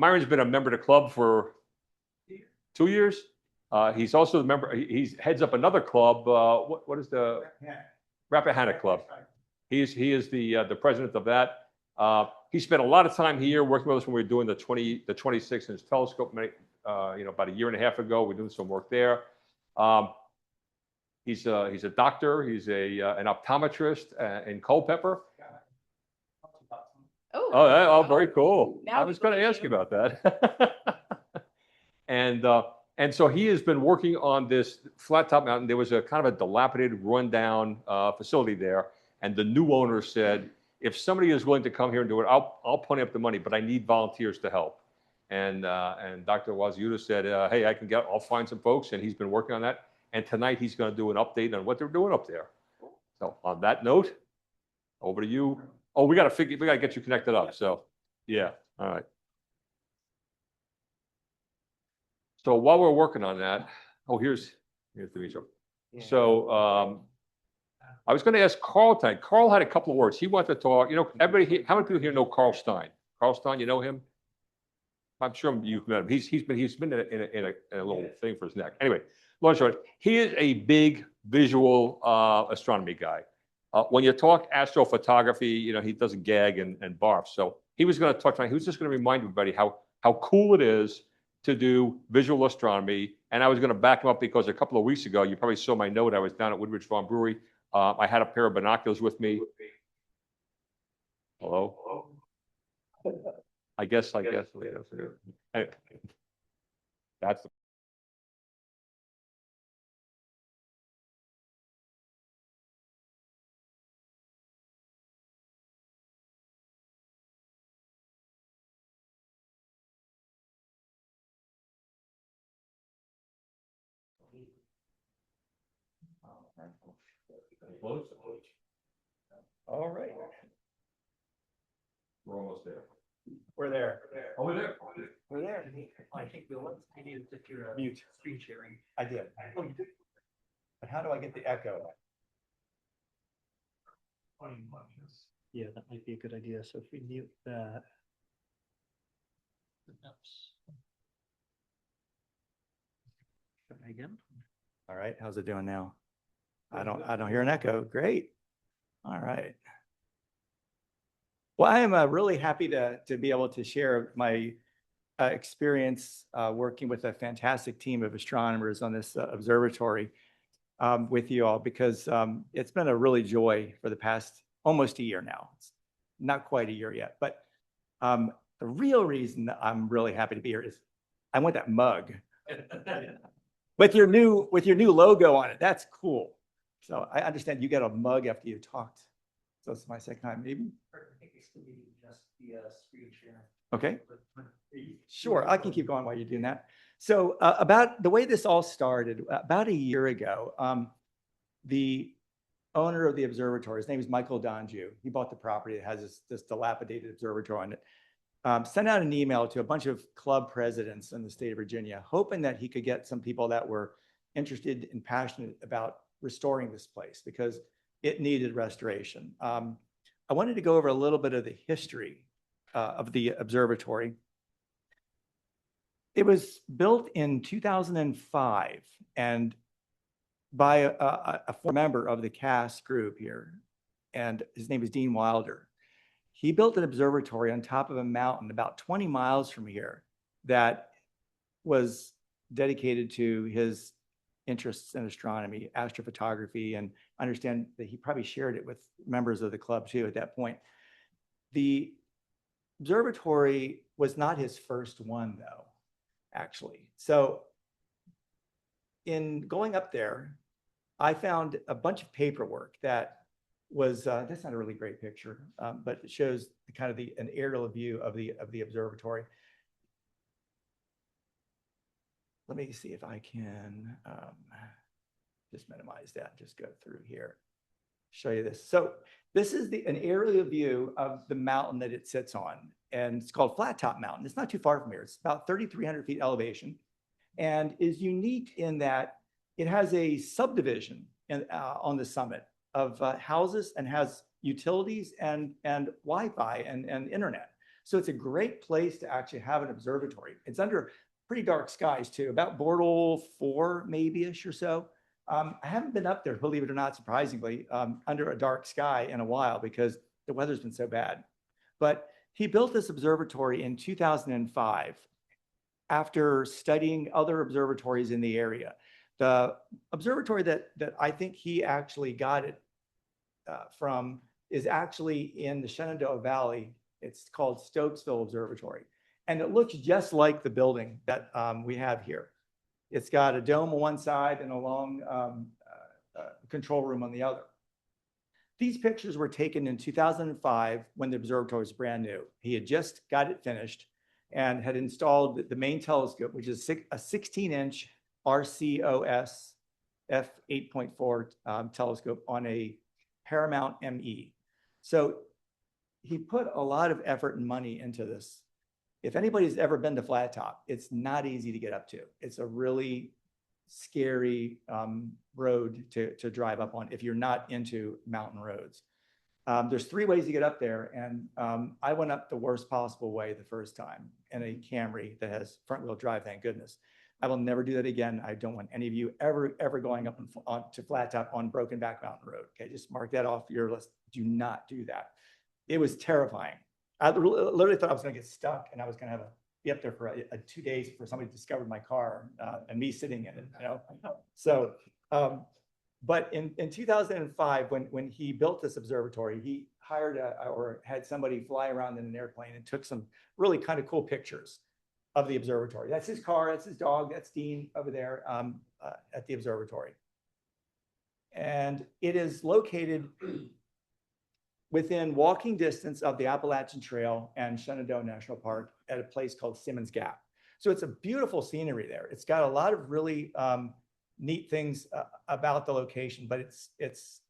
Myron's been a member of the club for 2 years. He's also the member. He heads up another club. What is the Rappahannock Club? He is the president of that. He spent a lot of time here working with us when we were doing the 26-inch telescope. About a year and a half ago, we were doing some work there. He's a doctor. He's an optometrist in Culpeper. Oh, very cool. I was going to ask you about that. And so he has been working on this Flattop Mountain. There was a kind of a dilapidated, rundown facility there, and the new owner said, if somebody is willing to come here and do it, I'll pony up the money, but I need volunteers to help. And Dr. Wasiuta said, hey, I'll find some folks, and he's been working on that. And tonight he's going to do an update on what they're doing up there. So on that note, over to you. Oh, we got to get you connected up. So yeah, all right. So while we're working on that, here's Dimitri. Yeah. So I was going to ask Carl tonight. Carl had a couple of words. He wanted to talk. Everybody here, how many people here know Carl Stein? Carl Stein, you know him? I'm sure you've met him. He's been in a little thing for his neck. Anyway, long story short, he is a big visual astronomy guy. When you talk astrophotography, he doesn't gag and barf. So he was going to talk tonight. He was just going to remind everybody how cool it is to do visual astronomy. And I was going to back him up because a couple of weeks ago, you probably saw my note. I was down at Woodridge Farm Brewery. I had a pair of binoculars with me. Hello? I guess. Anyway, that's the all right. We're almost there. We're there. Oh, we're there. We're there. I think we'll need to your Mute screen sharing. I did. Oh, you did? But how do I get the echo? Yeah, that might be a good idea. So if we mute that. Again. All right. How's it doing now? I don't hear an echo. Great. All right. Well, I am really happy to be able to share my experience working with a fantastic team of astronomers on this observatory with you all, because it's been a really joy for the past almost a year now. It's not quite a year yet, but the real reason that I'm really happy to be here is I want that mug with your new logo on it. That's cool. So I understand you got a mug after you talked. So it's my second time, maybe. I think we still need just the screen share. Okay. Sure, I can keep going while you're doing that. So about the way this all started, about a year ago, the owner of the observatory, his name is Michael Dongieux. He bought the property that has this dilapidated observatory on it. Sent out an email to a bunch of club presidents in the state of Virginia, hoping that he could get some people that were interested and passionate about restoring this place because it needed restoration. I wanted to go over a little bit of the history of the observatory. It was built in 2005 and by a former member of the CAS group here, and his name is Dean Wilder. He built an observatory on top of a mountain about 20 miles from here that was dedicated to his interests in astronomy, astrophotography, and I understand that he probably shared it with members of the club too at that point. The observatory was not his first one though, actually. So in going up there, I found a bunch of paperwork that was, that's not a really great picture, but it shows kind of an aerial view of the observatory. Let me see if I can just minimize that, just go through here, show you this. So this is an aerial view of the mountain that it sits on, and it's called Flattop Mountain. It's not too far from here. It's about 3,300 feet elevation and is unique in that it has a subdivision on the summit of houses and has utilities and Wi-Fi and internet. So it's a great place to actually have an observatory. It's under pretty dark skies too, about Bortle 4 maybe-ish or so. I haven't been up there, believe it or not, surprisingly, under a dark sky in a while because the weather's been so bad. But he built this observatory in 2005 after studying other observatories in the area. The observatory that I think he actually got it from is actually in the Shenandoah Valley. It's called Stokesville Observatory. And it looks just like the building that we have here. It's got a dome on one side and a long control room on the other. These pictures were taken in 2005 when the observatory was brand new. He had just got it finished and had installed the main telescope, which is a 16-inch RCOS f8.4 telescope on a Paramount ME. So he put a lot of effort and money into this. If anybody's ever been to Flattop, it's not easy to get up to. It's a really scary road to drive up on if you're not into mountain roads. There's 3 ways to get up there, and I went up the worst possible way the first time in a Camry that has front-wheel drive, thank goodness. I will never do that again. I don't want any of you ever going up to Flattop on Brokenback Mountain Road. Okay, just mark that off your list. Do not do that. It was terrifying. I literally thought I was going to get stuck, and I was going to be up there for 2 days before somebody discovered my car and me sitting in it. You know, so. But in 2005, when he built this observatory, he hired or had somebody fly around in an airplane and took some really kind of cool pictures of the observatory. That's his car, that's his dog, that's Dean over there at the observatory. And it is located within walking distance of the Appalachian Trail and Shenandoah National Park at a place called Simmons Gap. So it's a beautiful scenery there. It's got a lot of really neat things about the location, but it's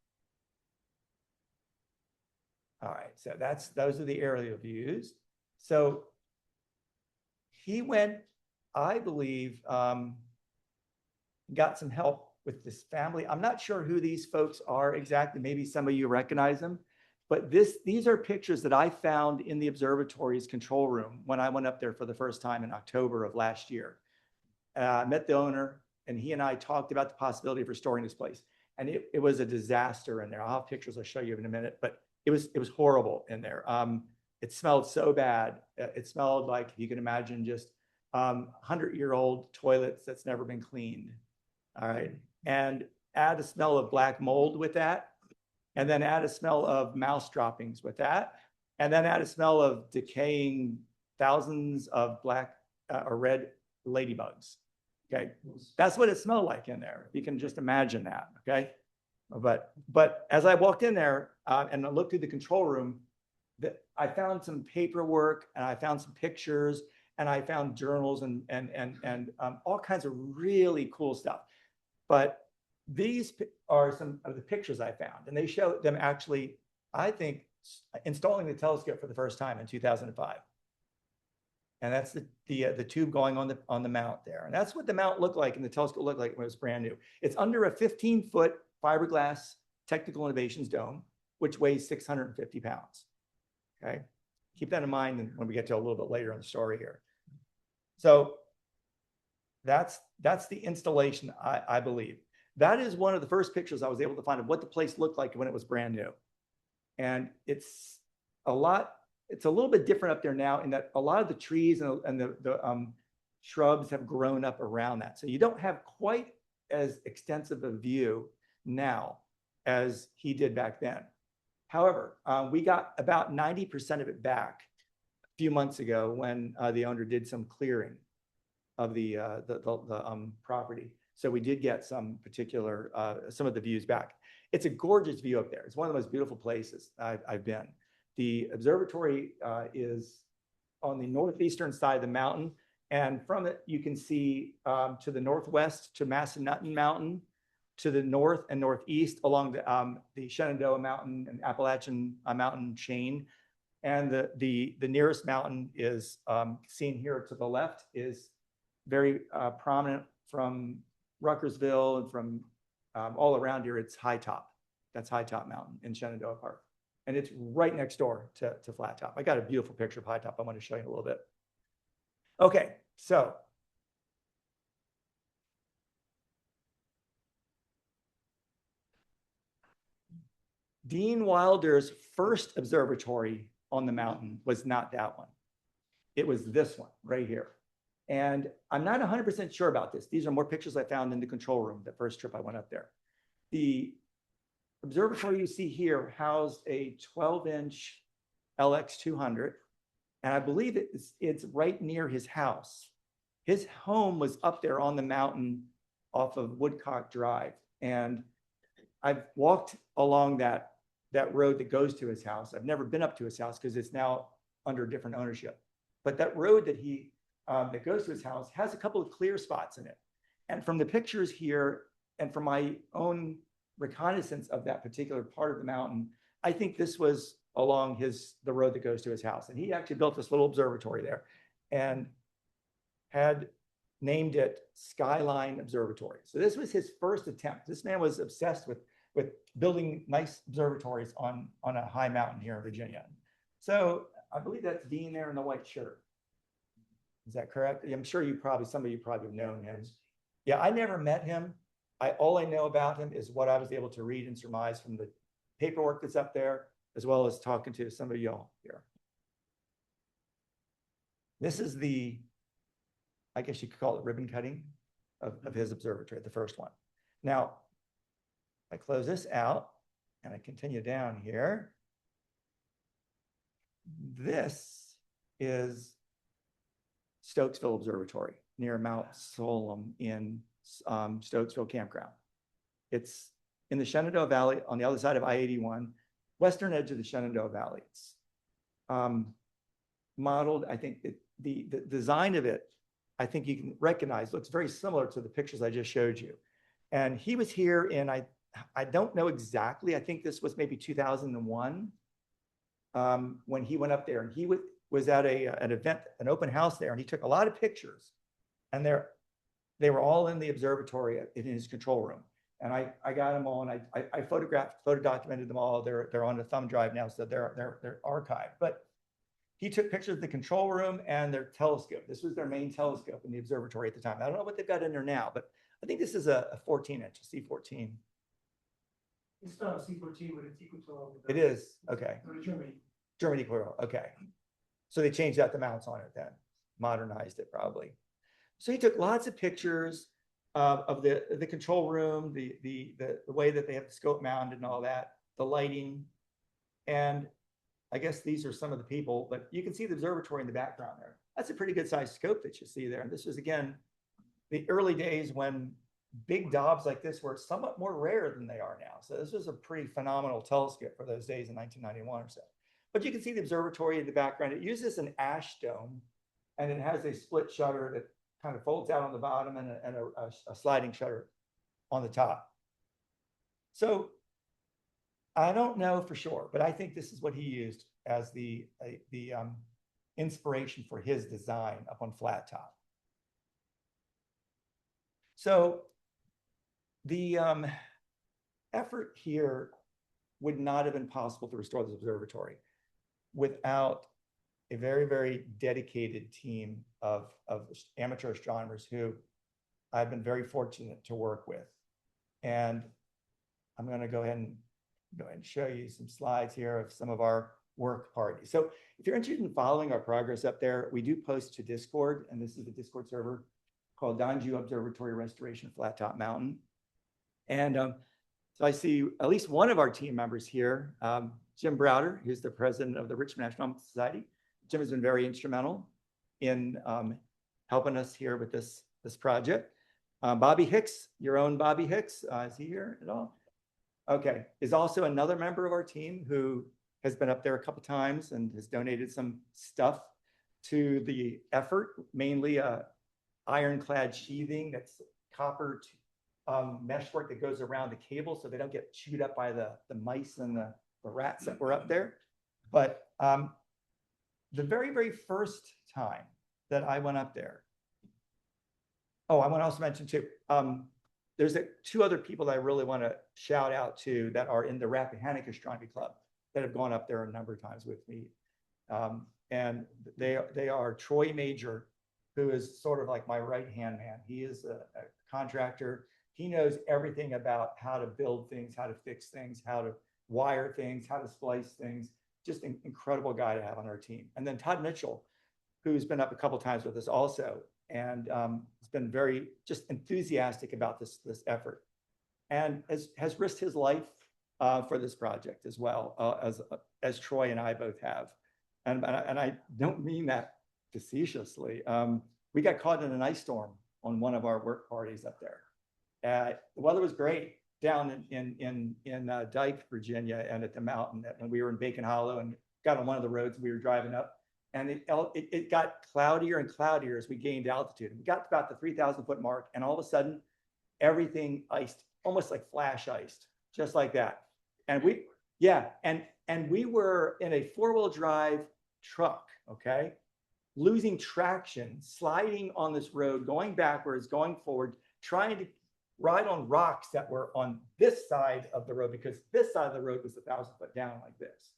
all right. So those are the aerial views. So he went, I believe, got some help with this family. I'm not sure who these folks are exactly. Maybe some of you recognize them, but these are pictures that I found in the observatory's control room when I went up there for the first time in October of last year. I met the owner, and he and I talked about the possibility of restoring this place. And it was a disaster in there. I'll have pictures I'll show you in a minute, but it was horrible in there. It smelled so bad. It smelled like, if you can imagine, just 100-year-old toilets that's never been cleaned. All right. And add a smell of black mold with that. And then add a smell of mouse droppings with that. And then add a smell of decaying thousands of black or red ladybugs. Okay. That's what it smelled like in there. You can just imagine that. Okay. But as I walked in there and I looked through the control room, I found some paperwork and I found some pictures and I found journals and all kinds of really cool stuff. But these are some of the pictures I found, and they show them actually, I think, installing the telescope for the first time in 2005. And that's the tube going on the mount there. And that's what the mount looked like and the telescope looked like when it was brand new. It's under a 15-foot fiberglass Technical Innovations dome, which weighs 650 pounds. Okay, keep that in mind when we get to a little bit later in the story here. So that's the installation, I believe. That is one of the first pictures I was able to find of what the place looked like when it was brand new. And it's a little bit different up there now in that a lot of the trees and the shrubs have grown up around that. So you don't have quite as extensive a view now as he did back then. However, we got about 90% of it back a few months ago when the owner did some clearing of the property. So we did get some of the views back. It's a gorgeous view up there. It's one of the most beautiful places I've been. The observatory is on the northeastern side of the mountain. And from it, you can see to the northwest to Massanutten Mountain, to the north and northeast along the Shenandoah Mountain and Appalachian Mountain chain. And the nearest mountain is seen here to the left, is very prominent from Ruckersville and from all around here. It's High Top. That's High Top Mountain in Shenandoah Park. And it's right next door to Flattop. I got a beautiful picture of High Top I want to show you in a little bit. Okay, so Dean Wilder's first observatory on the mountain was not that one. It was this one right here. And I'm not 100% sure about this. These are more pictures I found in the control room the first trip I went up there. The observatory you see here housed a 12-inch LX200, and I believe it's right near his house. His home was up there on the mountain off of Woodcock Drive, and I've walked along that road that goes to his house. I've never been up to his house because it's now under different ownership. But that road that goes to his house has a couple of clear spots in it. And from the pictures here and from my own reconnaissance of that particular part of the mountain, I think this was along the road that goes to his house. And he actually built this little observatory there and had named it Skyline Observatory. So this was his first attempt. This man was obsessed with building nice observatories on a high mountain here in Virginia. So I believe that's Dean there in the white shirt. Is that correct? I'm sure some of you probably have known him. Yeah, I never met him. All I know about him is what I was able to read and surmise from the paperwork that's up there, as well as talking to some of y'all here. This is I guess you could call it ribbon cutting of his observatory, the first one. Now, I close this out and I continue down here. This is Stokesville Observatory near Mount Solem in Stokesville Campground. It's in the Shenandoah Valley on the other side of I-81, western edge of the Shenandoah Valley. It's modeled, I think the design of it, I think you can recognize, looks very similar to the pictures I just showed you. And he was here in, I don't know exactly, I think this was maybe 2001 when he went up there, and he was at an event, an open house there, and he took a lot of pictures, and they were all in the observatory in his control room. And I got them all, and I photo documented them all. They're on a thumb drive now, so they're archived. But he took pictures of the control room and their telescope. This was their main telescope in the observatory at the time. I don't know what they've got in there now, but I think this is a 14-inch, a C14. It's not a C14, but it's equal to. It is, okay. Germany. Germany plural, okay. So they changed out the mounts on it then, modernized it probably. So he took lots of pictures of the control room, the way that they have the scope mounted and all that, the lighting. And I guess these are some of the people, but you can see the observatory in the background there. That's a pretty good sized scope that you see there. And this was, again, the early days when big Dobbs like this were somewhat more rare than they are now. So this was a pretty phenomenal telescope for those days in 1991 or so. But you can see the observatory in the background. It uses an ash dome, and it has a split shutter that kind of folds out on the bottom and a sliding shutter on the top. So I don't know for sure, but I think this is what he used as the inspiration for his design up on Flattop. So the effort here would not have been possible to restore this observatory without a very, very dedicated team of amateur astronomers who I've been very fortunate to work with. And I'm going to go ahead and show you some slides here of some of our work parties. So if you're interested in following our progress up there, we do post to Discord, and this is the Discord server called Dongieux Observatory Restoration Flattop Mountain. And so I see at least one of our team members here, Jim Browder, who's the president of the Richmond Astronomical Society. Jim has been very instrumental in helping us here with this project. Bobby Hicks, your own Bobby Hicks, is he here at all? Okay, is also another member of our team who has been up there a couple times and has donated some stuff to the effort, mainly ironclad sheathing that's copper meshwork that goes around the cable so they don't get chewed up by the mice and the rats that were up there. But the very, very first time that I went up there, oh, I want to also mention too, there's two other people that I really want to shout out to that are in the Rappahannock Astronomy Club. that have gone up there a number of times with me. And they are Troy Major, who is sort of like my right-hand man. He is a contractor. He knows everything about how to build things, how to fix things, how to wire things, how to splice things. Just an incredible guy to have on our team. And then Todd Mitchell, who's been up a couple of times with us also, and has been very just enthusiastic about this effort, and has risked his life for this project as well, as Troy and I both have. And I don't mean that facetiously. We got caught in an ice storm on one of our work parties up there. The weather was great down in Dyke, Virginia, and at the mountain. And we were in Bacon Hollow and got on one of the roads we were driving up. And it got cloudier and cloudier as we gained altitude. We got to about the 3,000-foot mark, and all of a sudden, everything iced, almost like flash iced, just like that. And we were in a four-wheel drive truck, okay, losing traction, sliding on this road, going backwards, going forward, trying to ride on rocks that were on this side of the road, because this side of the road was 1,000 foot down like this.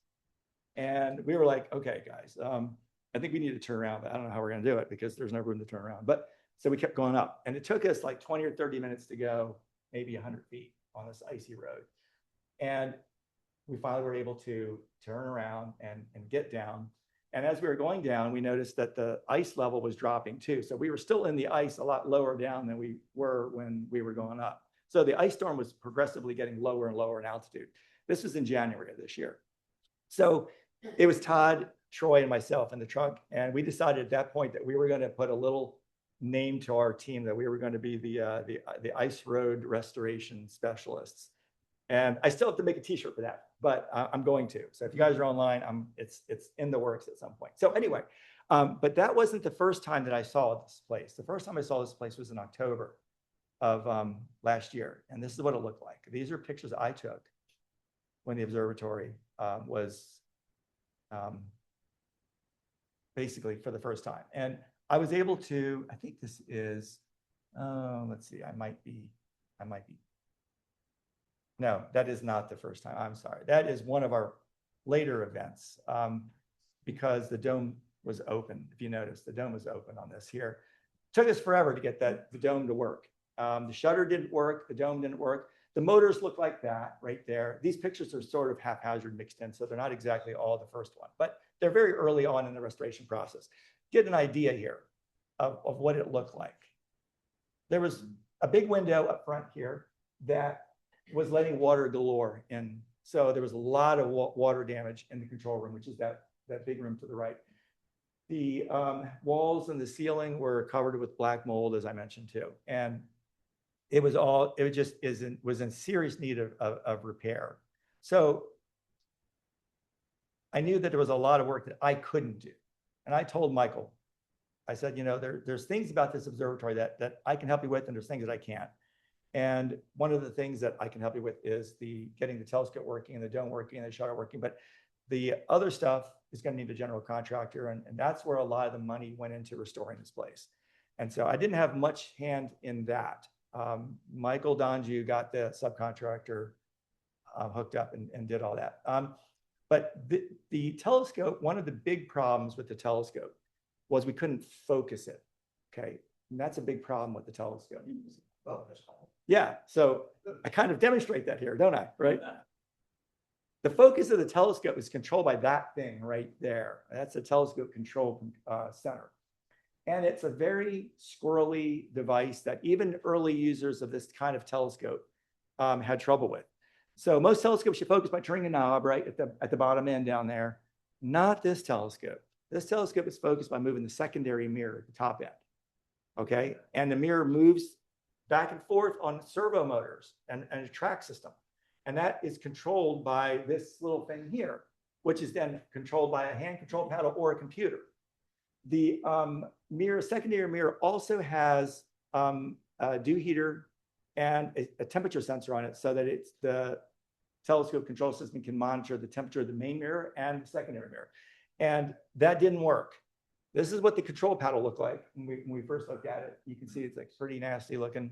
And we were like, okay, guys, I think we need to turn around, but I don't know how we're going to do it because there's no room to turn around. But so we kept going up, and it took us like 20 or 30 minutes to go, maybe 100 feet on this icy road. And we finally were able to turn around and get down. And as we were going down, we noticed that the ice level was dropping too. So we were still in the ice a lot lower down than we were when we were going up. So the ice storm was progressively getting lower and lower in altitude. This was in January of this year. So it was Todd, Troy, and myself in the truck. And we decided at that point that we were going to put a little name to our team, that we were going to be the ice road restoration specialists. And I still have to make a t-shirt for that, but I'm going to. So if you guys are online, it's in the works at some point. So anyway, but that wasn't the first time that I saw this place. The first time I saw this place was in October of last year. And this is what it looked like. These are pictures I took when the observatory was basically for the first time. And I was able to, I think this is, let's see, I might be. No, that is not the first time. I'm sorry. That is one of our later events, because the dome was open. If you notice, the dome was open on this here. It took us forever to get the dome to work. The shutter didn't work. The dome didn't work. The motors look like that right there. These pictures are sort of haphazard mixed in, so they're not exactly all the first one, but they're very early on in the restoration process. Get an idea here of what it looked like. There was a big window up front here that was letting water galore in. So there was a lot of water damage in the control room, which is that big room to the right. The walls and the ceiling were covered with black mold, as I mentioned too. And it was in serious need of repair. So I knew that there was a lot of work that I couldn't do. And I told Michael, I said, you know, there's things about this observatory that I can help you with, and there's things that I can't. And one of the things that I can help you with is getting the telescope working and the dome working and the shutter working. But the other stuff is going to need a general contractor. And that's where a lot of the money went into restoring this place. And so I didn't have much hand in that. Michael Dongieux got the subcontractor hooked up and did all that. But the telescope, one of the big problems with the telescope was we couldn't focus it. Okay. And that's a big problem with the telescope. Yeah, so I kind of demonstrate that here, don't I? Right? The focus of the telescope is controlled by that thing right there. That's a telescope control center. And it's a very squirrely device that even early users of this kind of telescope had trouble with. So most telescopes you focus by turning a knob right at the bottom end down there. Not this telescope. This telescope is focused by moving the secondary mirror at the top end. Okay, and the mirror moves back and forth on servo motors and a track system. And that is controlled by this little thing here, which is then controlled by a hand control paddle or a computer. The secondary mirror also has a dew heater and a temperature sensor on it, so that the telescope control system can monitor the temperature of the main mirror and the secondary mirror. And that didn't work. This is what the control paddle looked like when we first looked at it. You can see it's like pretty nasty looking.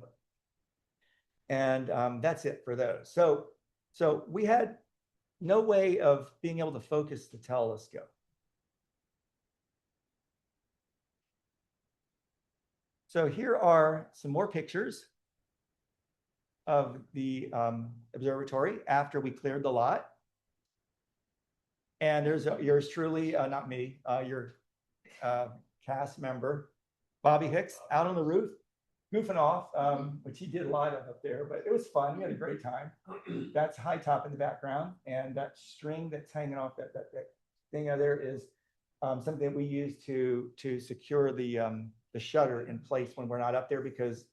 And that's it for those. So we had no way of being able to focus the telescope. So here are some more pictures of the observatory after we cleared the lot. And there's yours truly, not me, your cast member, Bobby Hicks, out on the roof, goofing off, which he did a lot of up there, but it was fun. We had a great time. That's high top in the background. And that string that's hanging off that thing out there is something we use to secure the shutter in place when we're not up there, because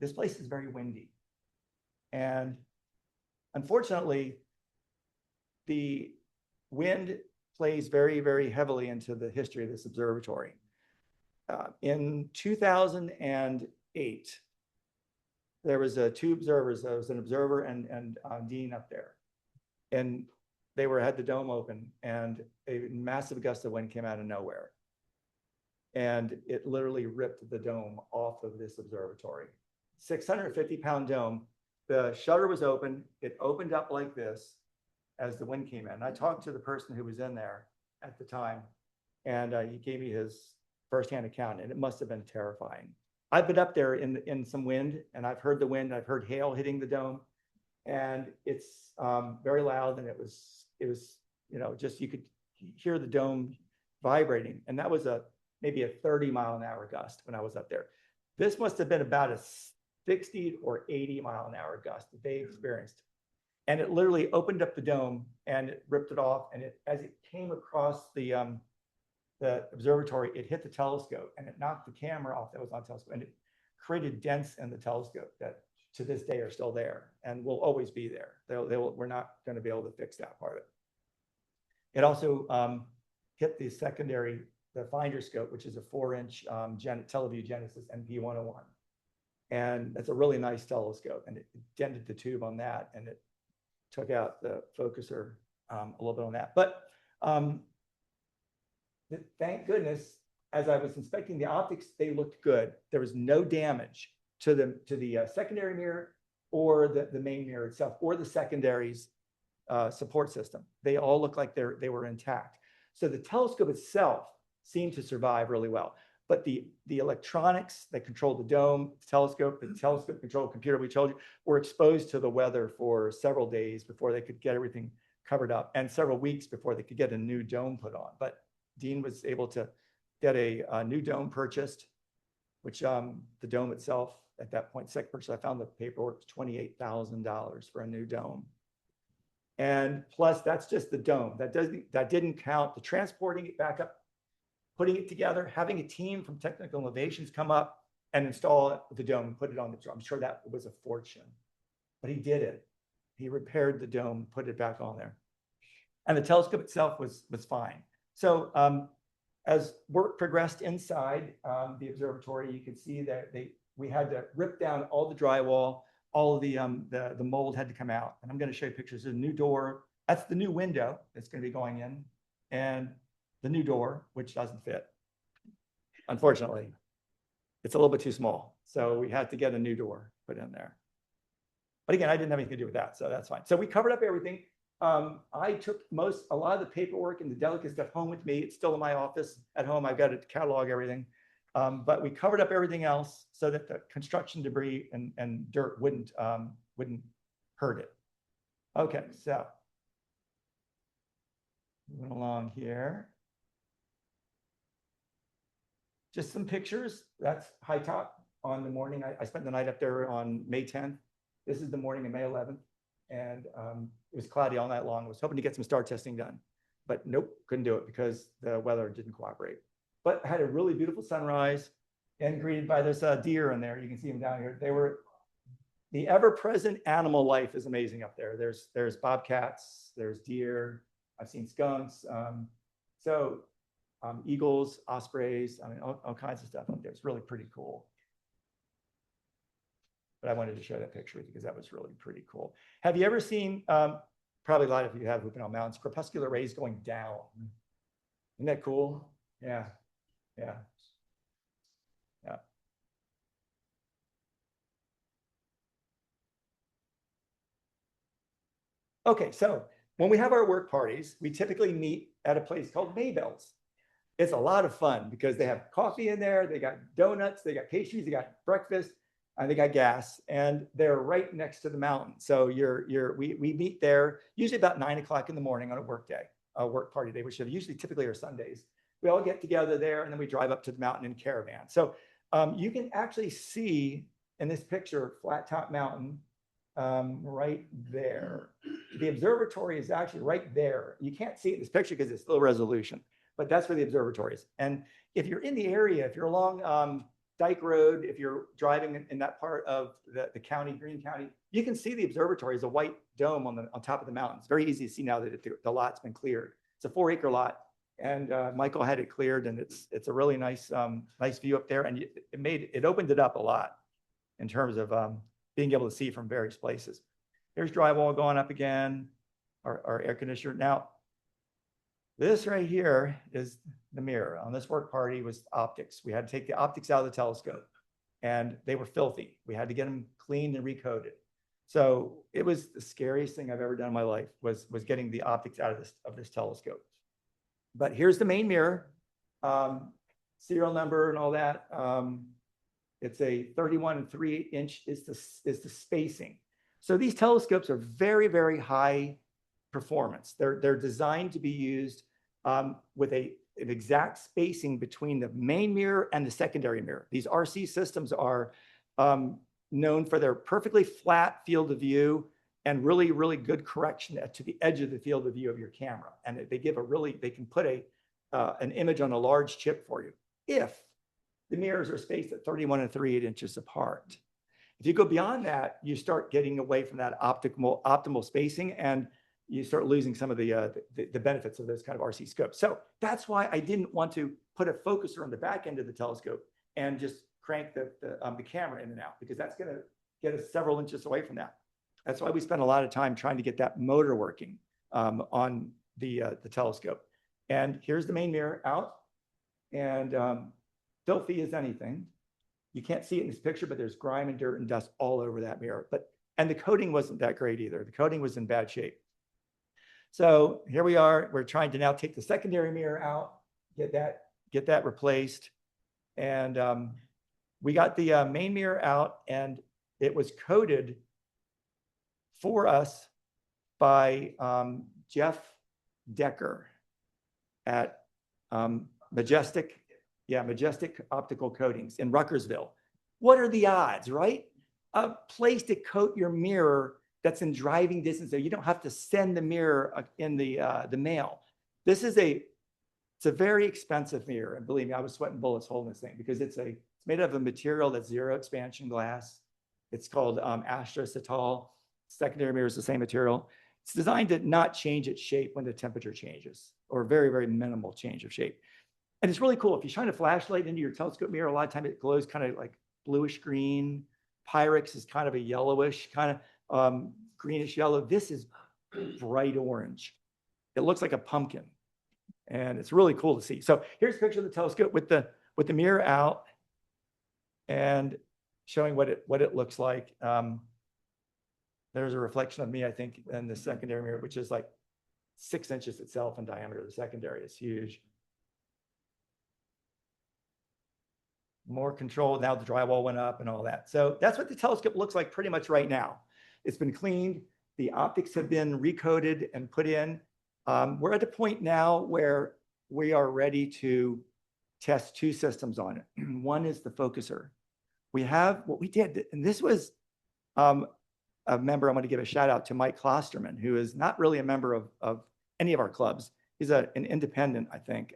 this place is very windy. And unfortunately, the wind plays very, very heavily into the history of this observatory. In 2008, there was two observers. There was an observer and Dean up there. And they had the dome open, and a massive gust of wind came out of nowhere. And it literally ripped the dome off of this observatory. 650-pound dome. The shutter was open. It opened up like this as the wind came in. I talked to the person who was in there at the time, and he gave me his firsthand account, and it must have been terrifying. I've been up there in some wind, and I've heard the wind. I've heard hail hitting the dome, and it's very loud. And it was just, you could hear the dome vibrating, and that was maybe a 30-mile-an-hour gust when I was up there. This must have been about a 60 or 80-mile-an-hour gust that they experienced. And it literally opened up the dome and it ripped it off. And as it came across the observatory, it hit the telescope and it knocked the camera off that was on the telescope. And it created dents in the telescope that to this day are still there and will always be there. We're not going to be able to fix that part of it. It also hit the secondary, the finder scope, which is a 4-inch Teleview Genesis NP101. And that's a really nice telescope. And it dented the tube on that, and it took out the focuser a little bit on that. But thank goodness, as I was inspecting the optics, they looked good. There was no damage to the secondary mirror or the main mirror itself or the secondary's support system. They all looked like they were intact. So the telescope itself seemed to survive really well. But the electronics that controlled the dome, the telescope controlled computer we told you, were exposed to the weather for several days before they could get everything covered up, and several weeks before they could get a new dome put on. But Dean was able to get a new dome purchased, which the dome itself at that point, second purchase, I found the paperwork, was $28,000 for a new dome. And plus, that's just the dome. That didn't count the transporting it back up, putting it together, having a team from Technical Innovations come up and install the dome and put it on the dome. I'm sure that was a fortune, but he did it. He repaired the dome, put it back on there. And the telescope itself was fine. So as work progressed inside the observatory, you could see that we had to rip down all the drywall, all of the mold had to come out. And I'm going to show you pictures of the new door. That's the new window that's going to be going in. And the new door, which doesn't fit. Unfortunately, it's a little bit too small. So we had to get a new door put in there. But again, I didn't have anything to do with that, so that's fine. So we covered up everything. I took a lot of the paperwork and the delicate stuff home with me. It's still in my office at home. I've got to catalog everything. But we covered up everything else so that the construction debris and dirt wouldn't hurt it. Okay, so moving along here. Just some pictures. That's high top on the morning. I spent the night up there on May 10th. This is the morning of May 11th. And it was cloudy all night long. I was hoping to get some star testing done, but nope, couldn't do it because the weather didn't cooperate. But I had a really beautiful sunrise and greeted by this deer in there. You can see them down here. They were, the ever-present animal life is amazing up there. There's bobcats, there's deer. I've seen skunks. Eagles, ospreys, I mean, all kinds of stuff up there. It's really pretty cool. But I wanted to show that picture with you because that was really pretty cool. Have you ever seen, probably a lot of you have, Whooping on Mountains, crepuscular rays going down? Isn't that cool? Yeah, yeah, yeah. Okay, so when we have our work parties, we typically meet at a place called Maybell's. It's a lot of fun because they have coffee in there, they got donuts, they got pastries, they got breakfast, and they got gas, and they're right next to the mountain. So we meet there usually about 9 o'clock in the morning on a work day, a work party day, which usually typically are Sundays. We all get together there, and then we drive up to the mountain in caravan. So you can actually see in this picture Flattop Mountain right there. The observatory is actually right there. You can't see it in this picture because it's low resolution, but that's where the observatory is. And if you're in the area, if you're along Dyke Road, if you're driving in that part of the county, Greene County, you can see the observatory as a white dome on top of the mountain. It's very easy to see now that the lot's been cleared. It's a 4-acre lot, and Michael had it cleared, and it's a really nice nice view up there, and it opened it up a lot in terms of being able to see from various places. There's drywall going up again, our air conditioner. Now, this right here is the mirror. On this work party was optics. We had to take the optics out of the telescope, and they were filthy. We had to get them cleaned and recoated. So it was the scariest thing I've ever done in my life was getting the optics out of this telescope. But here's the main mirror, serial number and all that. It's a 31 3/8 inch is the spacing. So these telescopes are very, very high performance. They're designed to be used with an exact spacing between the main mirror and the secondary mirror. These RC systems are known for their perfectly flat field of view and really, really good correction to the edge of the field of view of your camera. And they can put an image on a large chip for you if the mirrors are spaced at 31 3/8 inches apart. If you go beyond that, you start getting away from that optimal spacing, and you start losing some of the benefits of those kind of RC scopes. So that's why I didn't want to put a focuser on the back end of the telescope and just crank the camera in and out, because that's going to get us several inches away from that. That's why we spent a lot of time trying to get that motor working on the telescope. And here's the main mirror out, and filthy as anything. You can't see it in this picture, but there's grime and dirt and dust all over that mirror. And the coating wasn't that great either. The coating was in bad shape. So here we are. We're trying to now take the secondary mirror out, get that replaced, and we got the main mirror out, and it was coated for us by Jeff Decker at Majestic Optical Coatings in Ruckersville. What are the odds, right? A place to coat your mirror that's in driving distance, so you don't have to send the mirror in the mail. It's a very expensive mirror, and believe me, I was sweating bullets holding this thing because it's made of a material that's zero expansion glass. It's called Astracetal. Secondary mirror is the same material. It's designed to not change its shape when the temperature changes, or very, very minimal change of shape. And it's really cool. If you shine a flashlight into your telescope mirror, a lot of times it glows kind of like bluish green. Pyrex is kind of a yellowish, kind of greenish yellow. This is bright orange. It looks like a pumpkin, and it's really cool to see. So here's a picture of the telescope with the mirror out and showing what it looks like. There's a reflection of me, I think, in the secondary mirror, which is like 6 inches itself in diameter. The secondary is huge. More control. Now the drywall went up and all that. So that's what the telescope looks like pretty much right now. It's been cleaned. The optics have been recoated and put in. We're at the point now where we are ready to test 2 systems on it. One is the focuser. We have what we did, and this was a member. I'm going to give a shout out to Mike Klosterman, who is not really a member of any of our clubs. He's an independent, I think.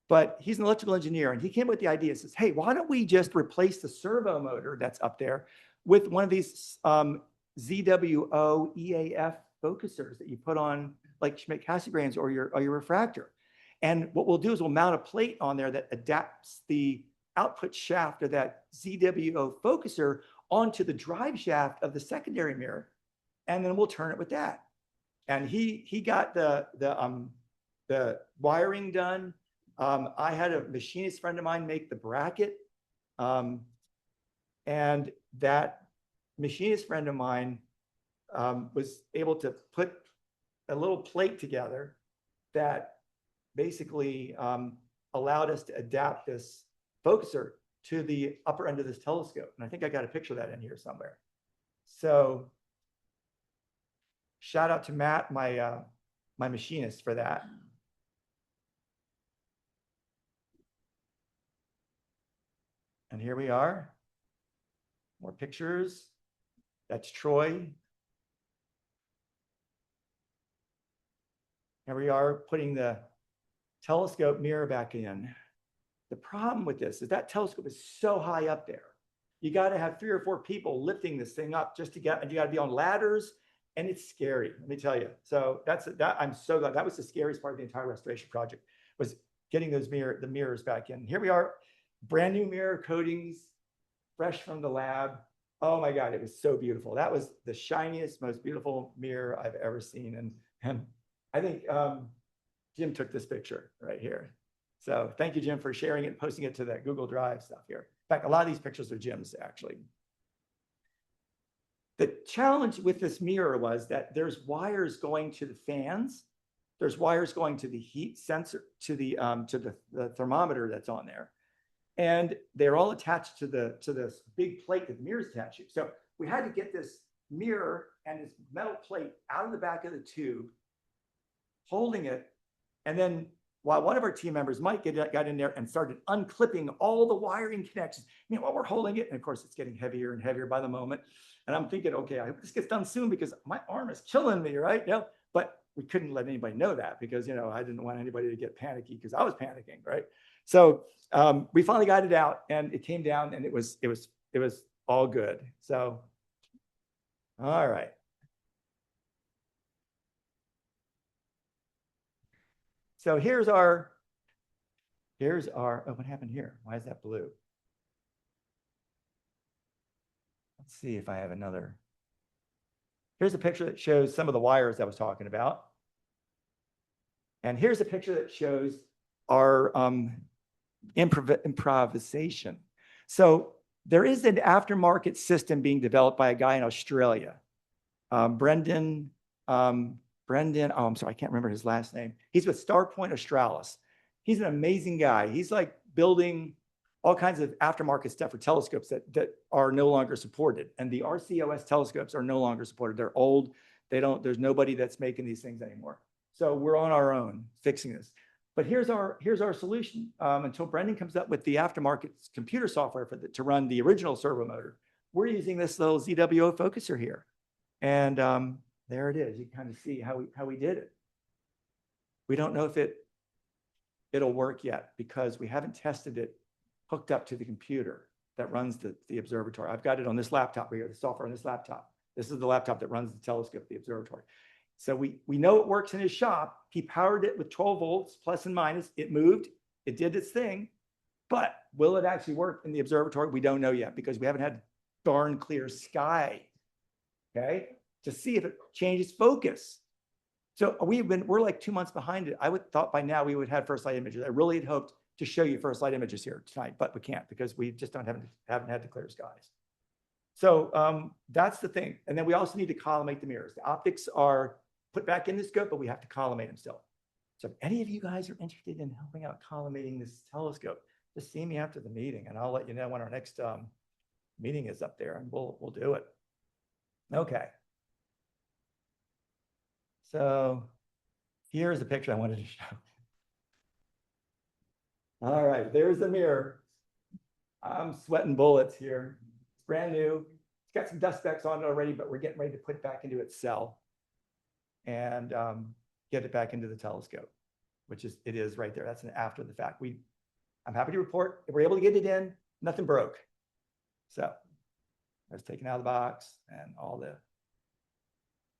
But he's an electrical engineer, and he came up with the idea. Says, hey, why don't we just replace the servo motor that's up there with one of these ZWO EAF focusers that you put on like Schmidt-Cassegrains or your refractor. And what we'll do is we'll mount a plate on there that adapts the output shaft of that ZWO focuser onto the drive shaft of the secondary mirror, and then we'll turn it with that. And he got the wiring done. I had a machinist friend of mine make the bracket, and that machinist friend of mine was able to put a little plate together that basically allowed us to adapt this focuser to the upper end of this telescope. And I think I got a picture of that in here somewhere. So shout out to Matt, my machinist, for that. And here we are. More pictures. That's Troy. Here we are putting the telescope mirror back in. The problem with this is that telescope is so high up there. You got to have 3 or 4 people lifting this thing up just to get, and you got to be on ladders, and it's scary, let me tell you. So I'm so glad. That was the scariest part of the entire restoration project, was getting those the mirrors back in. Here we are, brand new mirror coatings, fresh from the lab. Oh my God, it was so beautiful. That was the shiniest, most beautiful mirror I've ever seen. And I think Jim took this picture right here. So thank you, Jim, for sharing it and posting it to that Google Drive stuff here. In fact, a lot of these pictures are Jim's, actually. The challenge with this mirror was that there's wires going to the fans. There's wires going to the heat sensor, to the thermometer that's on there. And they're all attached to this big plate that the mirror is attached to. So we had to get this mirror and this metal plate out of the back of the tube, holding it. And then while one of our team members, Mike, got in there and started unclipping all the wiring connections, while we're holding it. And of course, it's getting heavier and heavier by the moment. And I'm thinking, okay, I hope this gets done soon because my arm is killing me, right? But we couldn't let anybody know that because, I didn't want anybody to get panicky because I was panicking, right? So we finally got it out and it came down and it was all good. So, all right. So here's our, oh, what happened here? Why is that blue? Let's see if I have another. Here's a picture that shows some of the wires I was talking about. And here's a picture that shows our improvisation. So there is an aftermarket system being developed by a guy in Australia, Brendan, oh, I'm sorry, I can't remember his last name. He's with Starpoint Australis. He's an amazing guy. He's like building all kinds of aftermarket stuff for telescopes that are no longer supported. And the RCOS telescopes are no longer supported. They're old. There's nobody that's making these things anymore. So we're on our own fixing this. But here's our solution. Until Brendan comes up with the aftermarket computer software to run the original servo motor, we're using this little ZWO focuser here. And there it is. You can kind of see how we did it. We don't know if it'll work yet because we haven't tested it hooked up to the computer that runs the observatory. I've got it on this laptop here, the software on this laptop. This is the laptop that runs the telescope, the observatory. So we know it works in his shop. He powered it with 12 volts, plus and minus. It moved. It did its thing. But will it actually work in the observatory? We don't know yet because we haven't had darn clear sky, okay, to see if it changes focus. So we're like 2 months behind it. I would thought by now we would have first light images. I really had hoped to show you first light images here tonight, but we can't because we just haven't had the clear skies. So that's the thing. And then we also need to collimate the mirrors. The optics are put back in the scope, but we have to collimate them still. So if any of you guys are interested in helping out collimating this telescope, just see me after the meeting and I'll let you know when our next meeting is up there and we'll do it. Okay. So here's the picture I wanted to show. All right, there's the mirror. I'm sweating bullets here. It's brand new. It's got some dust specks on it already, but we're getting ready to put it back into its cell and get it back into the telescope, which it is right there. That's an after the fact. I'm happy to report if we're able to get it in, nothing broke. So that's taken out of the box and all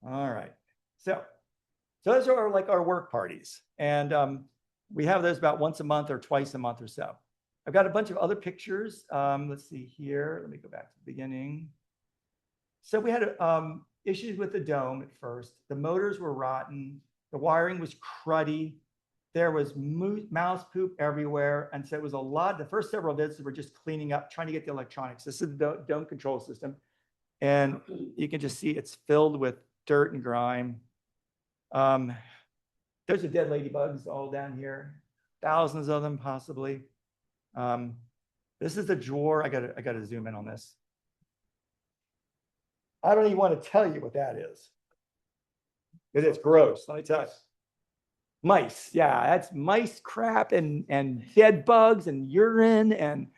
right. So those are like our work parties. And we have those about once a month or twice a month or so. I've got a bunch of other pictures. Let's see here. Let me go back to the beginning. So we had issues with the dome at first. The motors were rotten. The wiring was cruddy. There was mouse poop everywhere. And so it was a lot. The first several visits were just cleaning up, trying to get the electronics. This is the dome control system. And you can just see it's filled with dirt and grime. There's the dead ladybugs all down here, thousands of them possibly. This is the drawer. I gotta zoom in on this. I don't even want to tell you what that is. Because it's gross, let me tell you. Mice, yeah, that's mice crap and dead bugs and urine and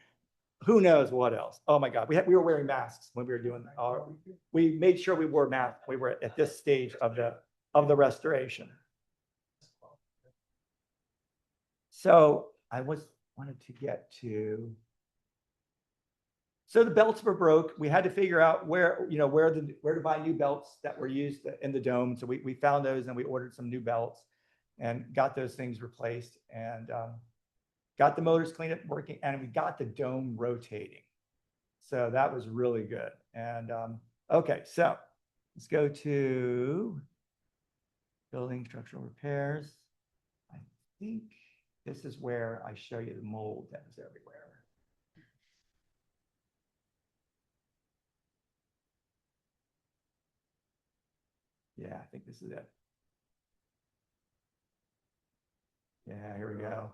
who knows what else. Oh my God, we were wearing masks when we were doing that. We made sure we wore masks. We were at this stage of the restoration. So I wanted to get to. So the belts were broke. We had to figure out where to buy new belts that were used in the dome. So we found those and we ordered some new belts and got those things replaced and got the motors cleaned up, working, and we got the dome rotating. So that was really good. And okay, so let's go to building structural repairs. I think this is where I show you the mold that was everywhere. Yeah, I think this is it. Yeah, here we go.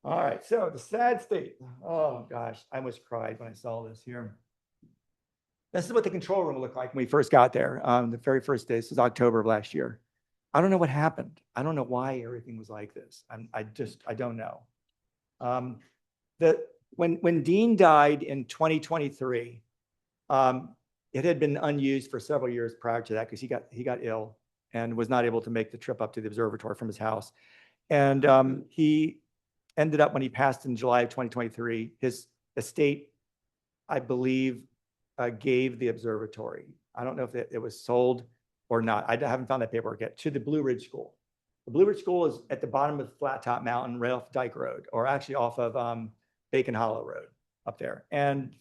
All right, so the sad state. Oh gosh, I almost cried when I saw this here. This is what the control room looked like when we first got there. The very first day, this was October of last year. I don't know what happened. I don't know why everything was like this. I don't know. When Dean died in 2023, it had been unused for several years prior to that because he got ill and was not able to make the trip up to the observatory from his house. And he ended up, when he passed in July of 2023, his estate, I believe, gave the observatory. I don't know if it was sold or not. I haven't found that paperwork yet, to the Blue Ridge School. The Blue Ridge School is at the bottom of Flattop Mountain, right off Dyke Road, or actually off of Bacon Hollow Road up there. And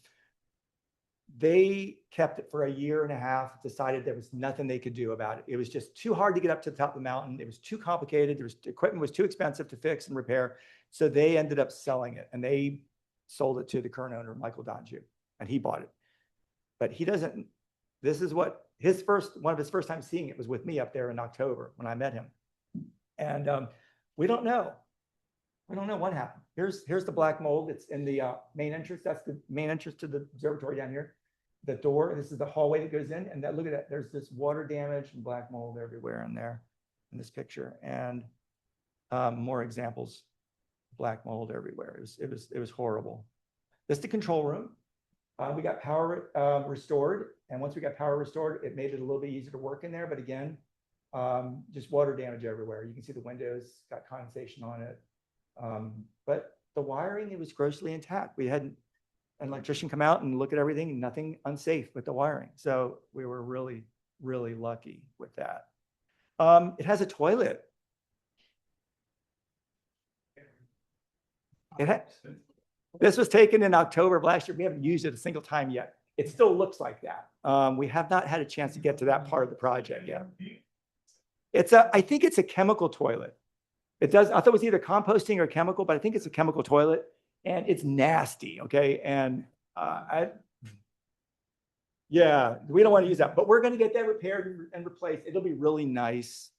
they kept it for a year and a half, decided there was nothing they could do about it. It was just too hard to get up to the top of the mountain. It was too complicated. Equipment was too expensive to fix and repair. So they ended up selling it, and they sold it to the current owner, Michael Dongieux, and he bought it. But he doesn't, this is what one of his first times seeing it was with me up there in October when I met him. And we don't know. We don't know what happened. Here's the black mold. It's in the main entrance. That's the main entrance to the observatory down here. The door, this is the hallway that goes in, and look at that. There's this water damage and black mold everywhere in there in this picture. And more examples, black mold everywhere. It was horrible. This is the control room. We got power restored. And once we got power restored, it made it a little bit easier to work in there. But again, just water damage everywhere. You can see the windows got condensation on it. But the wiring, it was grossly intact. We had an electrician come out and look at everything, nothing unsafe with the wiring. So we were really, really lucky with that. It has a toilet. This was taken in October of last year. We haven't used it a single time yet. It still looks like that. We have not had a chance to get to that part of the project yet. I think it's a chemical toilet. It does. I thought it was either composting or chemical, but I think it's a chemical toilet, and it's nasty. Okay, and yeah, we don't want to use that, but we're going to get that repaired and replaced. It'll be really nice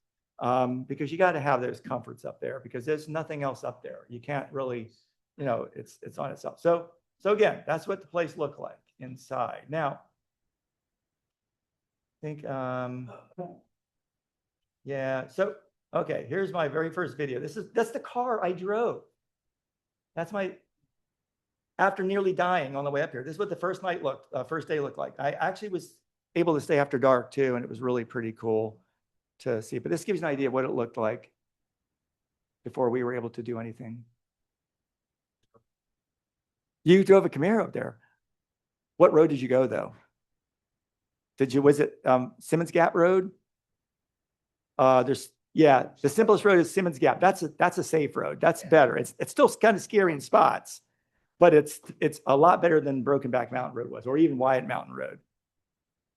because you got to have those comforts up there because there's nothing else up there. You can't really, it's on itself. So again, that's what the place looked like inside. Now, I think, yeah. So. Okay, here's my very first video. That's the car I drove. That's after nearly dying on the way up here. This is what the first day looked like. I actually was able to stay after dark too, and it was really pretty cool to see. But this gives you an idea of what it looked like before we were able to do anything. You drove a Camaro up there. What road did you go though? Was it Simmons Gap Road? Yeah, the simplest road is Simmons Gap. That's a safe road. That's better. It's still kind of scary in spots, but it's a lot better than Broken Back Mountain Road was, or even Wyatt Mountain Road.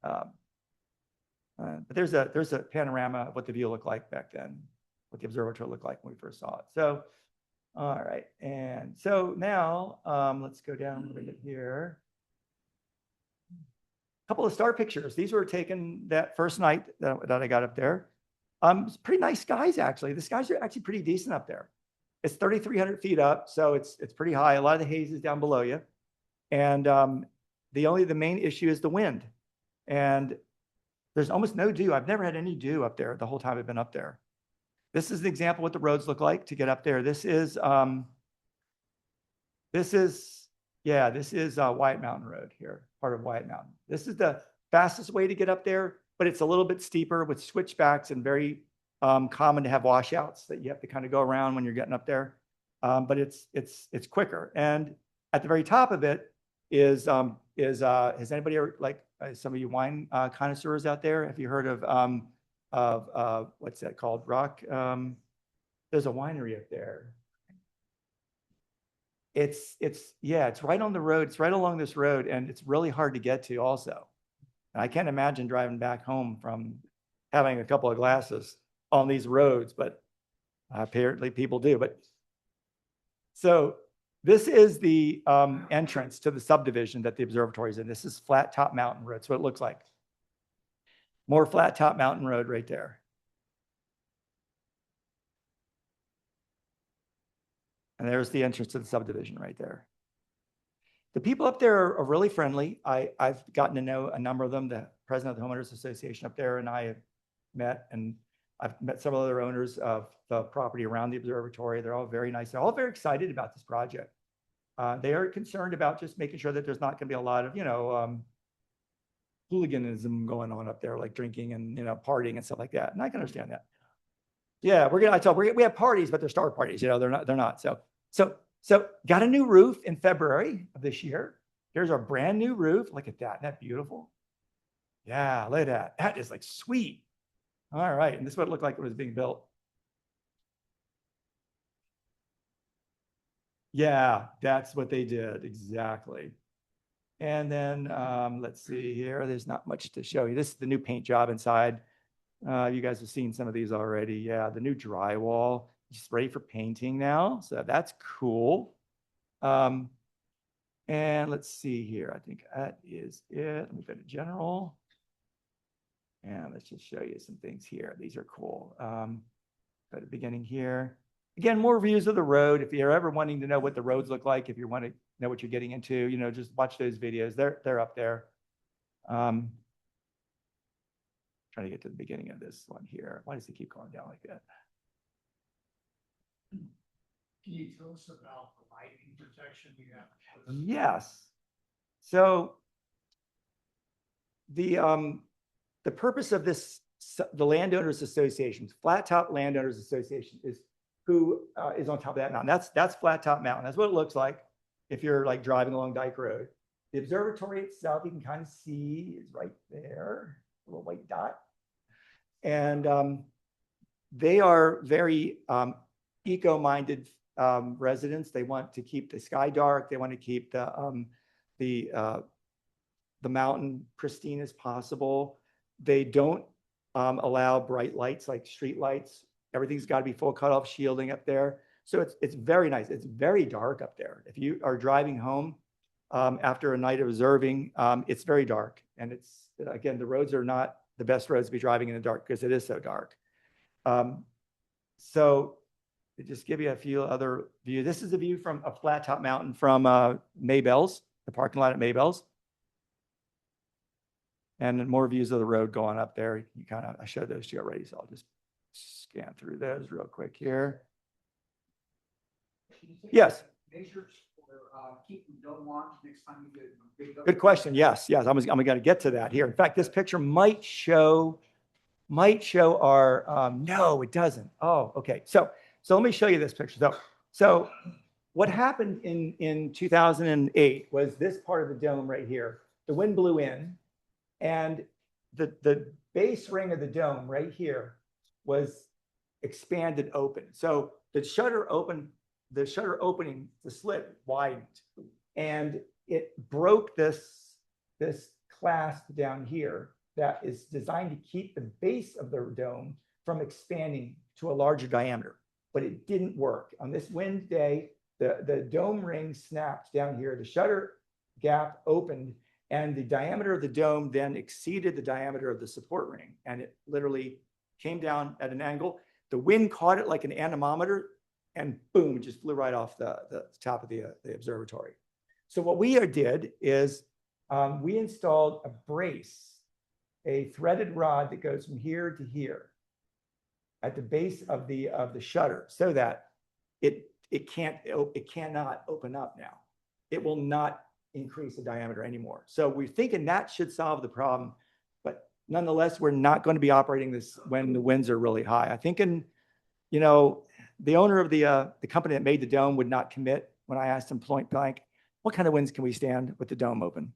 But there's a panorama of what the view looked like back then, what the observatory looked like when we first saw it. So, all right, and so now let's go down a little bit here. A couple of star pictures. These were taken that first night that I got up there. It's pretty nice skies, actually. The skies are actually pretty decent up there. It's 3,300 feet up, so it's pretty high. A lot of the haze is down below you. And the main issue is the wind. And there's almost no dew. I've never had any dew up there the whole time I've been up there. This is an example of what the roads look like to get up there. This is Wyatt Mountain Road here, part of Wyatt Mountain. This is the fastest way to get up there, but it's a little bit steeper with switchbacks and very common to have washouts that you have to kind of go around when you're getting up there. But it's quicker. And at the very top of it has anybody ever, like some of you wine connoisseurs out there, have you heard of what's that called? Rock. There's a winery up there. It's right on the road. It's right along this road, and it's really hard to get to also. And I can't imagine driving back home from having a couple of glasses on these roads, but apparently people do. But so this is the entrance to the subdivision that the observatory is in. This is Flattop Mountain Road. So it looks like more Flattop Mountain Road right there. And there's the entrance to the subdivision right there. The people up there are really friendly. I've gotten to know a number of them. The president of the Homeowners Association up there and I have met, and I've met several other owners of the property around the observatory. They're all very nice. They're all very excited about this project. They are concerned about just making sure that there's not going to be a lot of, hooliganism going on up there, like drinking and, partying and stuff like that. And I can understand that. Yeah, we have parties, but they're star parties. They're not. So got a new roof in February of this year. Here's our brand new roof. Look at that. Isn't that beautiful? Yeah, look at that. That is like sweet. All right. And this is what it looked like it was being built. Yeah, that's what they did. Exactly. And then let's see here. There's not much to show you. This is the new paint job inside. You guys have seen some of these already. Yeah, the new drywall. Just ready for painting now. So that's cool. And let's see here. I think that is it. Let me go to general. And let's just show you some things here. These are cool. Go to the beginning here. Again, more views of the road. If you're ever wanting to know what the roads look like, if you want to know what you're getting into, just watch those videos. They're up there. Trying to get to the beginning of this one here. Why does it keep going down like that? Can you tell us about the lightning protection you have? Yes. So the purpose of this, the Landowners Association, Flattop Landowners Association, is who is on top of that mountain. That's Flattop Mountain. That's what it looks like if you're like driving along Dyke Road. The observatory itself, you can kind of see, is right there, a little white dot. And they are very eco-minded residents. They want to keep the sky dark. They want to keep the mountain pristine as possible. They don't allow bright lights like street lights. Everything's got to be full cutoff shielding up there. So it's very nice. It's very dark up there. If you are driving home after a night of observing, it's very dark. And it's, again, the roads are not the best roads to be driving in the dark because it is so dark. So to just give you a few other views. This is a view from a Flattop Mountain from Maybell's, the parking lot at Maybell's. And more views of the road going up there. I showed those to you already, so I'll just scan through those real quick here. Yes. Measures for keeping dome on next time you get a big. Good question. Yes. I'm going to get to that here. In fact, this picture might show our. No, it doesn't. Oh, okay. So let me show you this picture. So what happened in 2008 was this part of the dome right here. The wind blew in, and the base ring of the dome right here was expanded open. So the shutter opening, the slit widened, and it broke this clasp down here that is designed to keep the base of the dome from expanding to a larger diameter. But it didn't work. On this wind day, the dome ring snapped down here, the shutter gap opened, and the diameter of the dome then exceeded the diameter of the support ring, and it literally came down at an angle. The wind caught it like an anemometer, and boom, it just flew right off the top of the observatory. So what we did is we installed a brace, a threaded rod that goes from here to here at the base of the shutter, so that it cannot open up now. It will not increase the diameter anymore. So we're thinking that should solve the problem, but nonetheless, we're not going to be operating this when the winds are really high. I think the owner of the company that made the dome would not commit when I asked him point blank, what kind of winds can we stand with the dome open?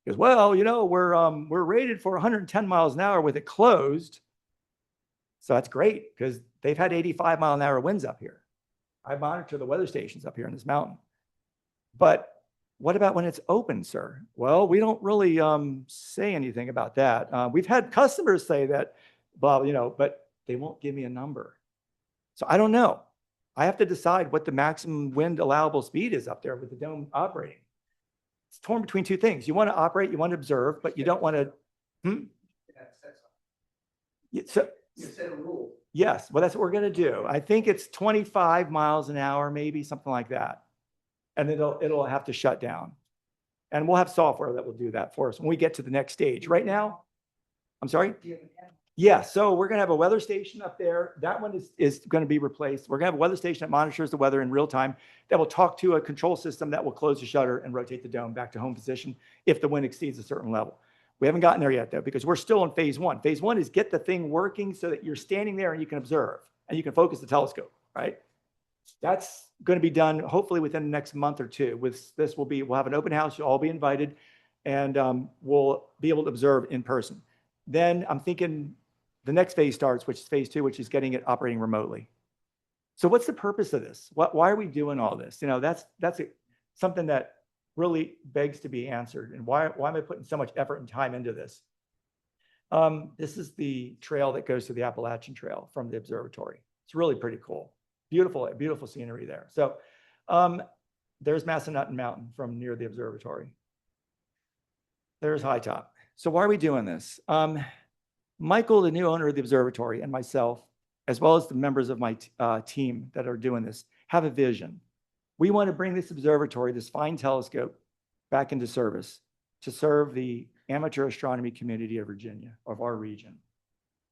He goes, well, we're rated for 110 miles an hour with it closed. So that's great because they've had 85-mile-an-hour winds up here. I monitor the weather stations up here in this mountain. But what about when it's open, sir? Well, we don't really say anything about that. We've had customers say that, blah, but they won't give me a number. So I don't know. I have to decide what the maximum wind allowable speed is up there with the dome operating. It's torn between two things. You want to operate, you want to observe, but you don't want to. So, You set a rule. yes, well, that's what we're going to do. I think it's 25 miles an hour, maybe something like that. And it'll have to shut down. And we'll have software that will do that for us when we get to the next stage. Right now, I'm sorry? Yeah, so we're going to have a weather station up there. That one is going to be replaced. We're going to have a weather station that monitors the weather in real time that will talk to a control system that will close the shutter and rotate the dome back to home position if the wind exceeds a certain level. We haven't gotten there yet, though, because we're still in phase one. Phase one is get the thing working so that you're standing there and you can observe and you can focus the telescope, right? That's going to be done hopefully within the next month or two. With this, we'll have an open house. You'll all be invited, and we'll be able to observe in person. Then I'm thinking the next phase starts, which is phase two, which is getting it operating remotely. So what's the purpose of this? Why are we doing all this? That's something that really begs to be answered. And why am I putting so much effort and time into this? This is the trail that goes to the Appalachian Trail from the observatory. It's really pretty cool. Beautiful, beautiful scenery there. So there's Massanutten Mountain from near the observatory. There's High Top. So why are we doing this? Michael, the new owner of the observatory, and myself, as well as the members of my team that are doing this, have a vision. We want to bring this observatory, this fine telescope, back into service to serve the amateur astronomy community of Virginia, of our region.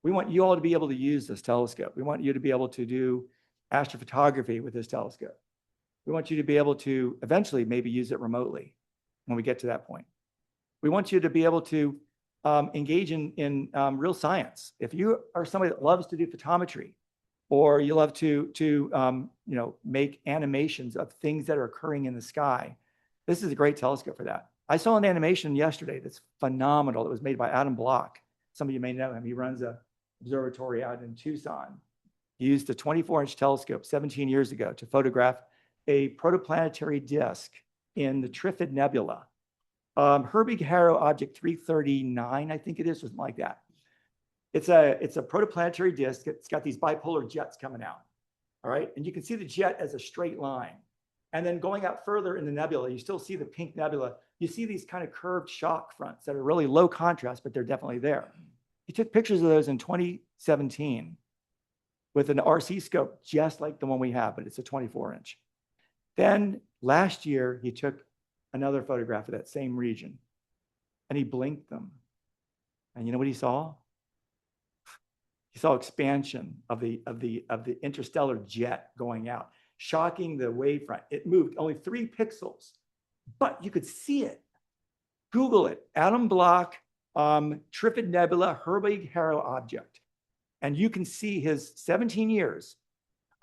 We want you all to be able to use this telescope. We want you to be able to do astrophotography with this telescope. We want you to be able to eventually maybe use it remotely when we get to that point. We want you to be able to engage in real science. If you are somebody that loves to do photometry, or you love to make animations of things that are occurring in the sky, this is a great telescope for that. I saw an animation yesterday that's phenomenal. It was made by Adam Block. Some of you may know him. He runs an observatory out in Tucson. He used a 24-inch telescope 17 years ago to photograph a protoplanetary disk in the Trifid Nebula. Herbig-Haro object 339, I think it is, something like that. It's a protoplanetary disk. It's got these bipolar jets coming out. All right. And you can see the jet as a straight line. And then going out further in the nebula, you still see the pink nebula. You see these kind of curved shock fronts that are really low contrast, but they're definitely there. He took pictures of those in 2017 with an RC scope, just like the one we have, but it's a 24-inch. Then last year, he took another photograph of that same region and he blinked them. And you know what he saw? He saw expansion of the interstellar jet going out, shocking the wavefront. It moved only 3 pixels, but you could see it. Google it, Adam Block, Trifid Nebula, Herbig-Haro object. And you can see his 17 years.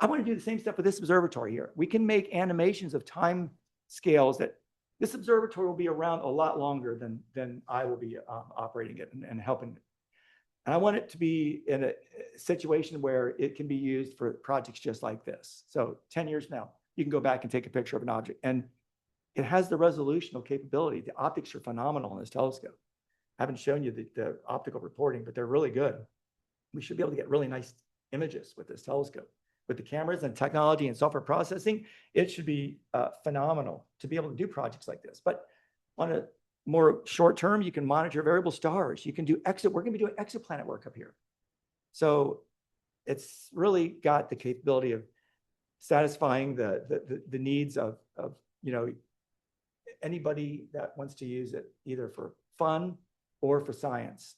I want to do the same stuff with this observatory here. We can make animations of time scales that this observatory will be around a lot longer than I will be operating it and helping it. And I want it to be in a situation where it can be used for projects just like this. So 10 years from now, you can go back and take a picture of an object. And it has the resolutional capability. The optics are phenomenal in this telescope. I haven't shown you the optical reporting, but they're really good. We should be able to get really nice images with this telescope. With the cameras and technology and software processing, it should be phenomenal to be able to do projects like this. But on a more short term, you can monitor variable stars. You can do we're going to be doing exoplanet work up here. So it's really got the capability of satisfying the needs of, anybody that wants to use it, either for fun or for science.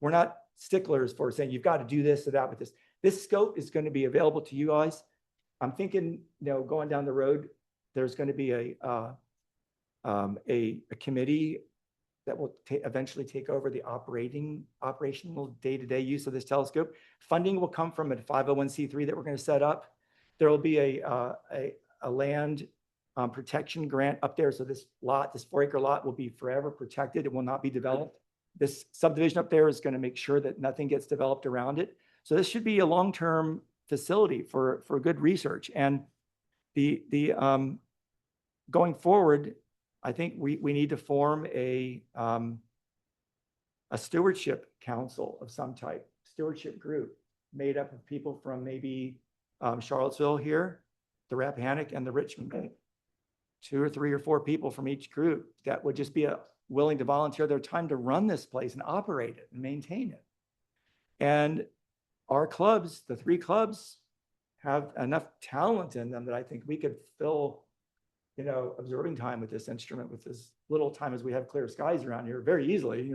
We're not sticklers for saying you've got to do this or that with this. This scope is going to be available to you guys. I'm thinking, going down the road, there's going to be a committee that will eventually take over the operational day-to-day use of this telescope. Funding will come from a 501c3 that we're going to set up. There will be a land protection grant up there. So this 4-acre lot will be forever protected. It will not be developed. This subdivision up there is going to make sure that nothing gets developed around it. So this should be a long-term facility for good research. And going forward, I think we need to form a stewardship council of some type, stewardship group made up of people from maybe Charlottesville here, the Rappahannock, and the Richmond. 2 or 3 or 4 people from each group that would just be willing to volunteer their time to run this place and operate it and maintain it. And our clubs, the 3 clubs, have enough talent in them that I think we could fill, observing time with this instrument with as little time as we have clear skies around here very easily,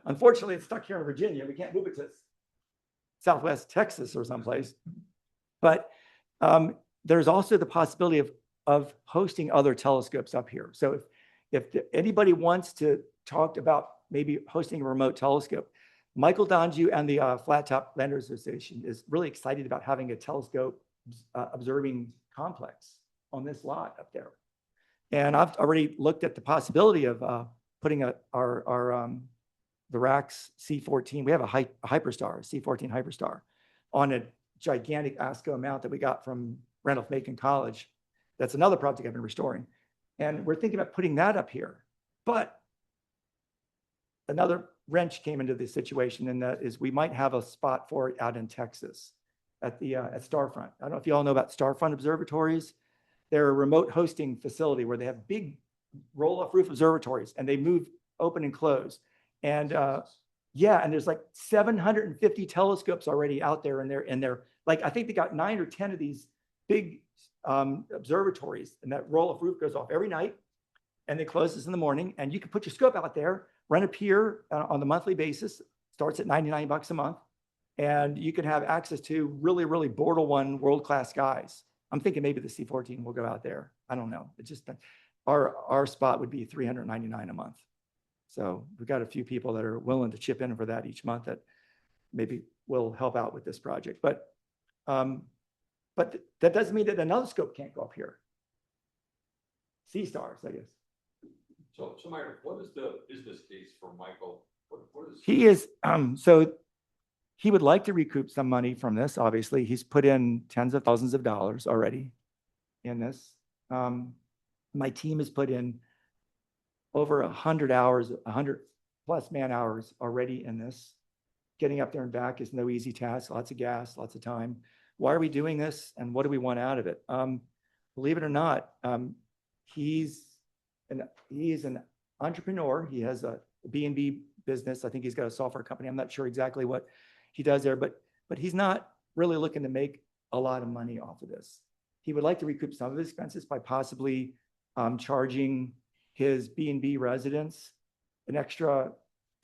Unfortunately, it's stuck here in Virginia. We can't move it to Southwest Texas or someplace. But there's also the possibility of hosting other telescopes up here. So if anybody wants to talk about maybe hosting a remote telescope, Michael Dongieux and the Flattop Landers Association is really excited about having a telescope observing complex on this lot up there. And I've already looked at the possibility of putting the RACS C14. We have a Hyperstar, C14 Hyperstar, on a gigantic ASCO mount that we got from Randolph-Macon College. That's another project I've been restoring. And we're thinking about putting that up here. But another wrench came into this situation, and that is we might have a spot for it out in Texas at Starfront. I don't know if you all know about Starfront observatories. They're a remote hosting facility where they have big roll-off roof observatories, and they move open and close. And and there's like 750 telescopes already out there, and they're like, I think they got 9 or 10 of these big observatories, and that roll-off roof goes off every night, and it closes in the morning. And you can put your scope out there, rent a pier on the monthly basis, starts at $99 a month, and you can have access to really, really Bortle 1 world-class skies. I'm thinking maybe the C14 will go out there. I don't know. It just our spot would be $399 a month. So we've got a few people that are willing to chip in for that each month that maybe will help out with this project. But that doesn't mean that another scope can't go up here. Sea stars, I guess. So Myron, what is the business case for Michael? What is He is so he would like to recoup some money from this. Obviously, he's put in tens of thousands of dollars already in this. My team has put in over 100 hours, 100 plus man hours already in this. Getting up there and back is no easy task. Lots of gas, lots of time. Why are we doing this, and what do we want out of it? Believe it or not, he's an entrepreneur. He has a B&B business. I think he's got a software company. I'm not sure exactly what he does there, but he's not really looking to make a lot of money off of this. He would like to recoup some of his expenses by possibly charging his B&B residents an extra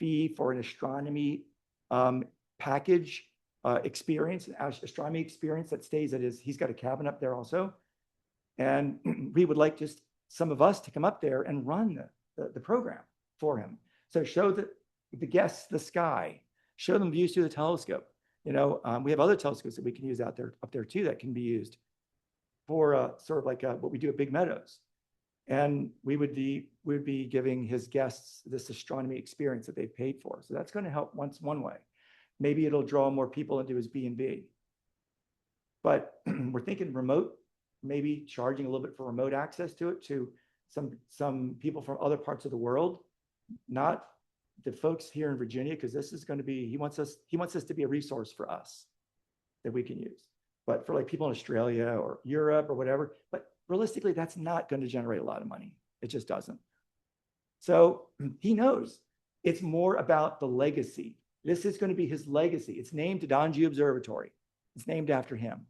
fee for an astronomy package experience, astronomy experience that stays at he's got a cabin up there also. And we would like just some of us to come up there and run the program for him. So show the guests the sky, show them views through the telescope. We have other telescopes that we can use up there too that can be used for sort of like what we do at Big Meadows. And we would be giving his guests this astronomy experience that they've paid for. So that's going to help one way. Maybe it'll draw more people into his B&B. But we're thinking remote, maybe charging a little bit for remote access to it to some people from other parts of the world, not the folks here in Virginia, because this is going to be, he wants this to be a resource for us that we can use. But for like people in Australia or Europe or whatever, but realistically, that's not going to generate a lot of money. It just doesn't. So he knows it's more about the legacy This is going to be his legacy. It's named Dongieux Observatory. It's named after him.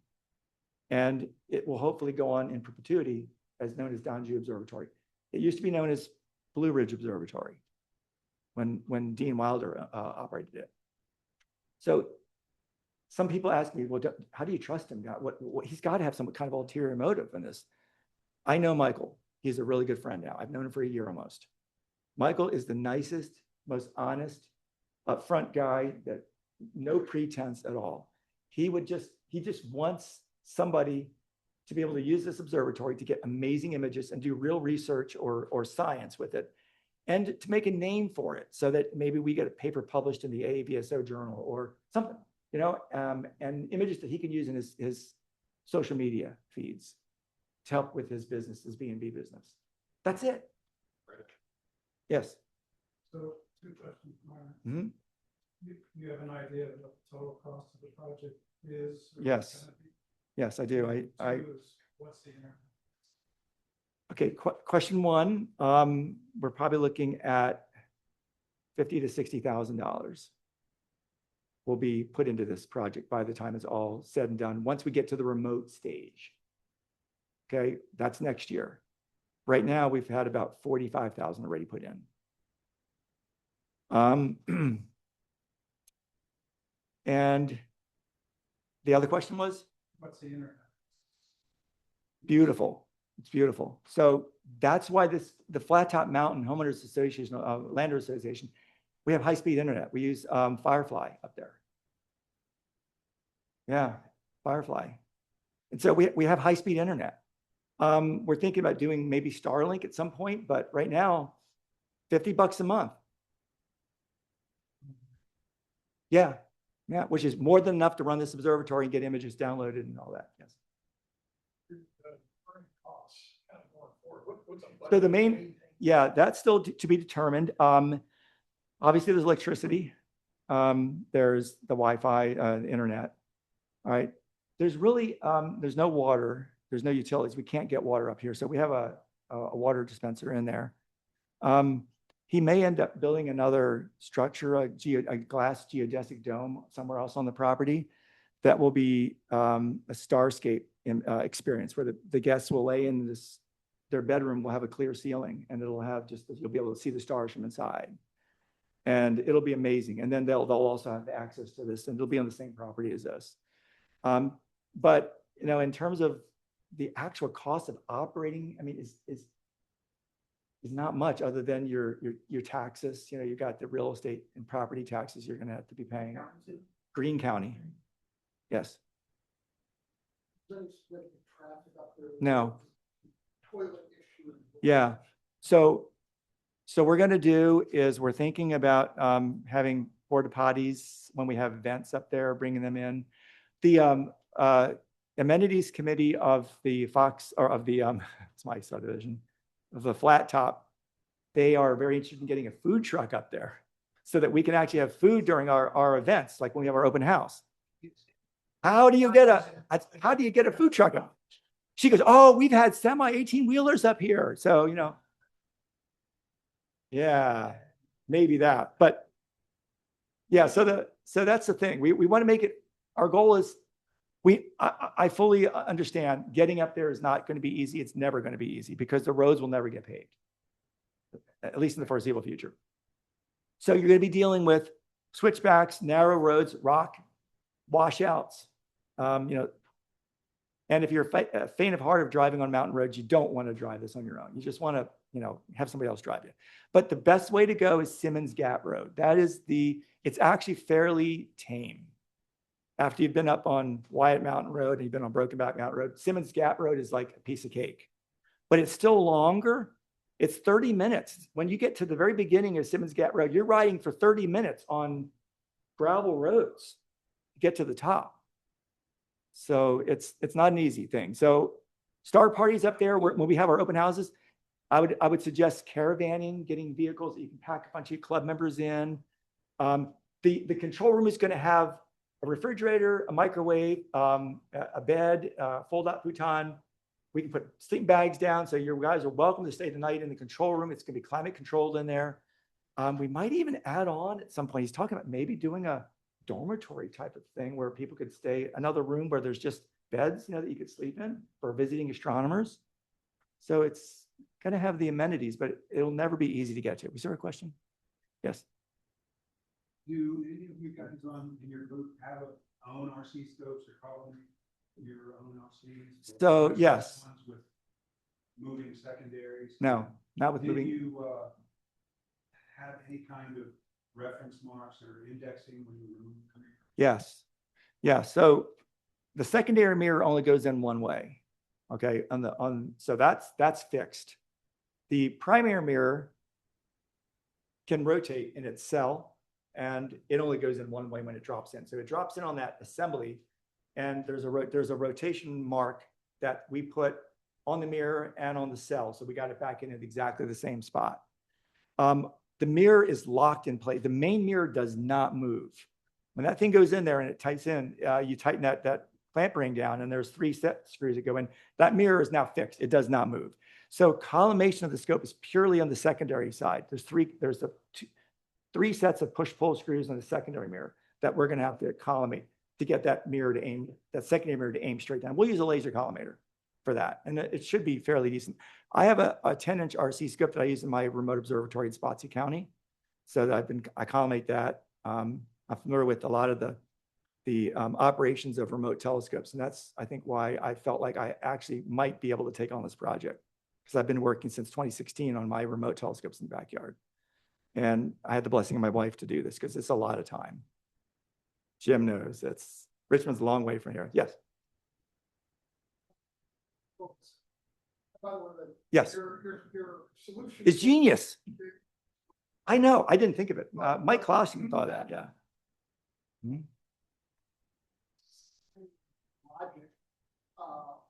And it will hopefully go on in perpetuity as known as Dongieux Observatory. It used to be known as Blue Ridge Observatory when Dean Wilder operated it. So some people ask me, well, how do you trust him? He's got to have some kind of ulterior motive in this. I know Michael. He's a really good friend now. I've known him for a year almost. Michael is the nicest, most honest, upfront guy that no pretense at all. He just wants somebody to be able to use this observatory to get amazing images and do real research or science with it, and to make a name for it so that maybe we get a paper published in the AAVSO journal or something, you know, and images that he can use in his social media feeds to help with his business, his B&B business. That's it. Yes. So, two questions, Myron. Mhm. You have an idea of what the total cost of the project is? or Yes. gonna be? Yes, I do. Two is, what's the internet? Okay, question one, we're probably looking at $50,000 to $60,000 will be put into this project by the time it's all said and done, once we get to the remote stage. Okay, that's next year. Right now, we've had about 45,000 already put in. And the other question was? What's the internet? Beautiful. It's beautiful. So that's why the Flattop Mountain Homeowners Association, Landers Association, we have high-speed internet. We use Firefly up there. Yeah, Firefly. And so we have high-speed internet. We're thinking about doing maybe Starlink at some point, but right now, $50 a month. Yeah, yeah, which is more than enough to run this observatory and get images downloaded and all that. Yes. So the main, yeah, that's still to be determined. Obviously, there's electricity. There's the Wi-Fi, the internet. All right. There's really, there's no water. There's no utilities. We can't get water up here. So we have a water dispenser in there. He may end up building another structure, a glass geodesic dome somewhere else on the property that will be a starscape experience where the guests will lay in this, their bedroom will have a clear ceiling and it'll have just, you'll be able to see the stars from inside. And it'll be amazing. And then they'll also have access to this and it'll be on the same property as this. But, you know, in terms of the actual cost of operating, I mean, is not much other than your taxes. You know, you got the real estate and property taxes you're going to have to be paying. Greene County. Yes. No. Yeah. So we're going to do is we're thinking about having porta potties when we have events up there, bringing them in. The amenities committee of the Fox or of the it's my subdivision of the Flattop, they are very interested in getting a food truck up there so that we can actually have food during our events, like when we have our open house. How do you get a food truck up? She goes, oh, we've had semi 18-wheelers up here. So, you know, yeah, maybe that. But yeah, so that's the thing. We want to make it, our goal is, I fully understand getting up there is not going to be easy. It's never going to be easy because the roads will never get paved, at least in the foreseeable future. So you're going to be dealing with switchbacks, narrow roads, rock, washouts, you know, and if you're faint of heart of driving on mountain roads, you don't want to drive this on your own. You just want to, you know, have somebody else drive you. But the best way to go is Simmons Gap Road. That is it's actually fairly tame. After you've been up on Wyatt Mountain Road and you've been on Broken Back Mountain Road, Simmons Gap Road is like a piece of cake, but it's still longer. It's 30 minutes. When you get to the very beginning of Simmons Gap Road, you're riding for 30 minutes on gravel roads to get to the top. So it's not an easy thing. So star parties up there, when we have our open houses, I would suggest caravanning, getting vehicles that you can pack a bunch of club members in. The control room is going to have a refrigerator, a microwave, a bed, fold-out futon. We can put sleeping bags down, so your guys are welcome to stay the night in the control room. It's going to be climate controlled in there. We might even add on at some point, he's talking about maybe doing a dormitory type of thing where people could stay, another room where there's just beds, that you could sleep in for visiting astronomers. So it's going to have the amenities, but it'll never be easy to get to. Was there a question? Yes. Do any of you guys in your group have own RC scopes or calling your own RCs? So, yes. Ones with moving secondaries? No, not with Did moving. you have any kind of reference marks or indexing when you were moving? Yes. Yeah. So the secondary mirror only goes in one way. Okay. So that's fixed. The primary mirror can rotate in its cell, and it only goes in one way when it drops in. So it drops in on that assembly, and there's a rotation mark that we put on the mirror and on the cell. So we got it back in at exactly the same spot. The mirror is locked in place. The main mirror does not move. When that thing goes in there and it tightens in, you tighten that clamp ring down, and there's 3 set screws that go in. That mirror is now fixed. It does not move. So collimation of the scope is purely on the secondary side. There's 3 sets of push-pull screws on the secondary mirror that we're going to have to collimate to get that mirror to aim, that secondary mirror to aim straight down. We'll use a laser collimator for that, and it should be fairly decent. I have a 10-inch RC scope that I use in my remote observatory in Spotsy County, so that I collimate that. I'm familiar with a lot of the operations of remote telescopes, and that's, I think, why I felt like I actually might be able to take on this project, because I've been working since 2016 on my remote telescopes in the backyard. And I had the blessing of my wife to do this because it's a lot of time. Jim knows Richmond's a long way from here. Yes. Yes. Your solution It's genius. I know. I didn't think of it. Mike Clausen thought of that. Yeah. Mhm. Logic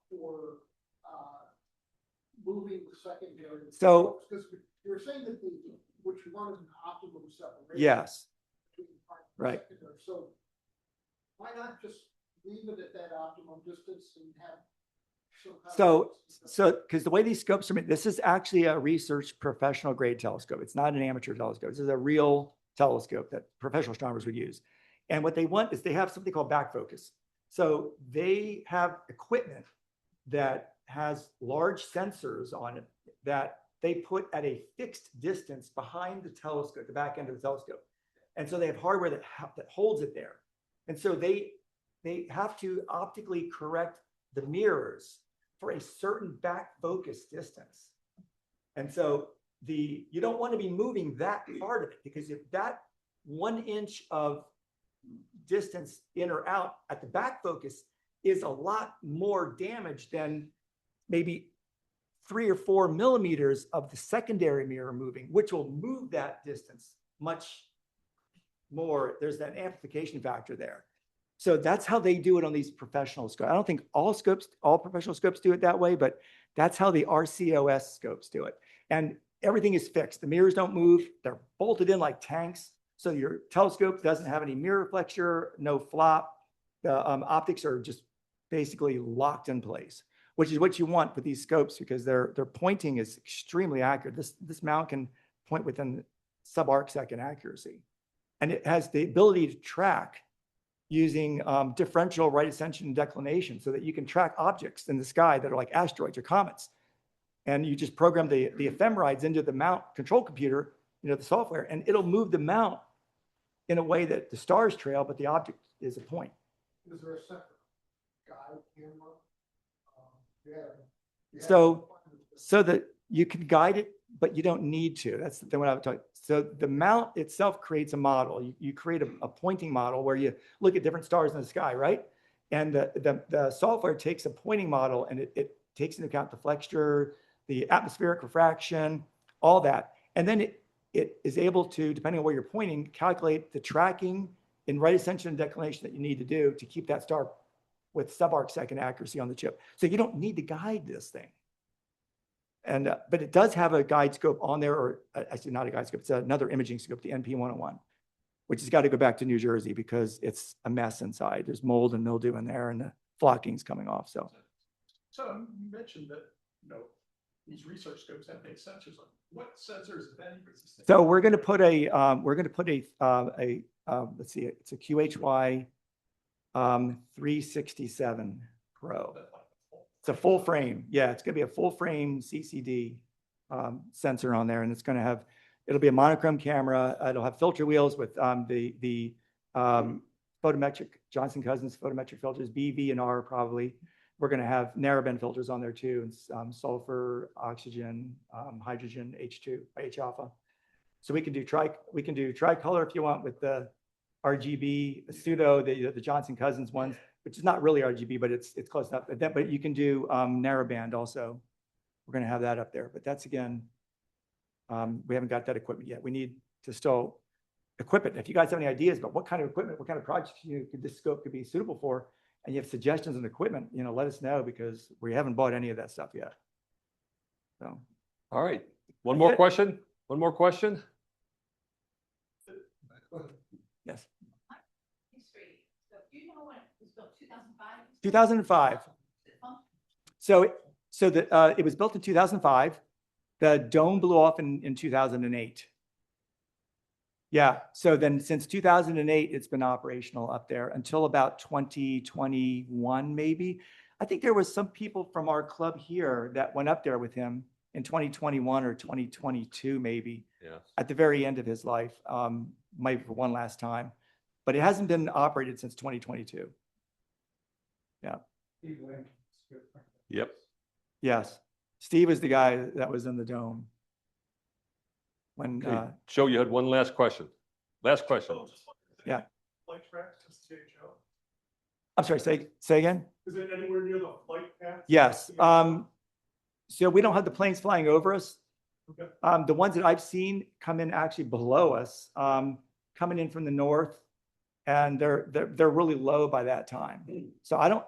for moving the secondary. So- Because you're saying that which one is an optimum separation. Yes. between primary and Right. secondary. So why not just leave it at that optimum distance and have some kind of- So because the way these scopes are made, this is actually a research professional grade telescope. It's not an amateur telescope. This is a real telescope that professional astronomers would use. And what they want is they have something called back focus. So they have equipment that has large sensors on it that they put at a fixed distance behind the telescope, the back end of the telescope. And so they have hardware that holds it there. And so they have to optically correct the mirrors for a certain back focus distance. And so you don't want to be moving that part of it, because if that 1 inch of distance in or out at the back focus is a lot more damage than maybe 3 or 4 millimeters of the secondary mirror moving, which will move that distance much more. There's that amplification factor there. So that's how they do it on these professional scopes. I don't think all professional scopes do it that way, but that's how the RCOS scopes do it. And everything is fixed. The mirrors don't move. They're bolted in like tanks. So your telescope doesn't have any mirror flexure, no flop. The optics are just basically locked in place, which is what you want with these scopes, because their pointing is extremely accurate. This mount can point within sub-arc second accuracy. And it has the ability to track using differential right ascension and declination, so that you can track objects in the sky that are like asteroids or comets. And you just program the ephemerides into the mount control computer, the software, and it'll move the mount in a way that the stars trail, but the object is a point. Is there a separate guide camera? So that you can guide it, but you don't need to. That's the thing what I was talking. So the mount itself creates a model. You create a pointing model where you look at different stars in the sky, right? And the software takes a pointing model, and it takes into account the flexure, the atmospheric refraction, all that. And then it is able to, depending on where you're pointing, calculate the tracking in right ascension and declination that you need to do to keep that star with sub-arc second accuracy on the chip. So you don't need to guide this thing. And but it does have a guide scope on there, or actually not a guide scope, it's another imaging scope, the NP101, which has got to go back to New Jersey because it's a mess inside. There's mold and mildew in there, and the flocking's coming off. So you mentioned that, these research scopes have big sensors on, what sensors, if any, is this thing? So we're going to put let's see, it's a QHY 367 Pro. It's a full frame. Yeah, it's going to be a full frame CCD sensor on there, and it's going to have, it'll be a monochrome camera. It'll have filter wheels with the photometric, Johnson Cousins photometric filters, B, V, and R probably. We're going to have narrowband filters on there too, and sulfur, oxygen, hydrogen, H2, H alpha. So we can do tricolor if you want with the RGB pseudo, the Johnson Cousins ones, which is not really RGB, but it's close enough. But you can do narrowband also. We're going to have that up there, but that's again, we haven't got that equipment yet. We need to still equip it. If you guys have any ideas about what kind of equipment, what kind of projects this scope could be suitable for, and you have suggestions on equipment, let us know, because we haven't bought any of that stuff yet. So, All right. One more question? One more question? yes. History. So do you know when it was built? 2005? 2005. So it was built in 2005. The dome blew off in 2008. Yeah. So then since 2008, it's been operational up there until about 2021, maybe. I think there was some people from our club here that went up there with him in 2021 or 2022, maybe. Yeah. At the very end of his life, maybe for one last time, but it hasn't been operated since 2022. Yeah. Yep. Yes. Steve is the guy that was in the dome. When, Okay. Joe, you had one last question. Last question. Yeah. Flight tracks, just to Joe. I'm sorry, say again? Is it anywhere near the flight path? Yes. So we don't have the planes flying over us. Okay. The ones that I've seen come in actually below us, coming in from the north, and they're really low by that time. So I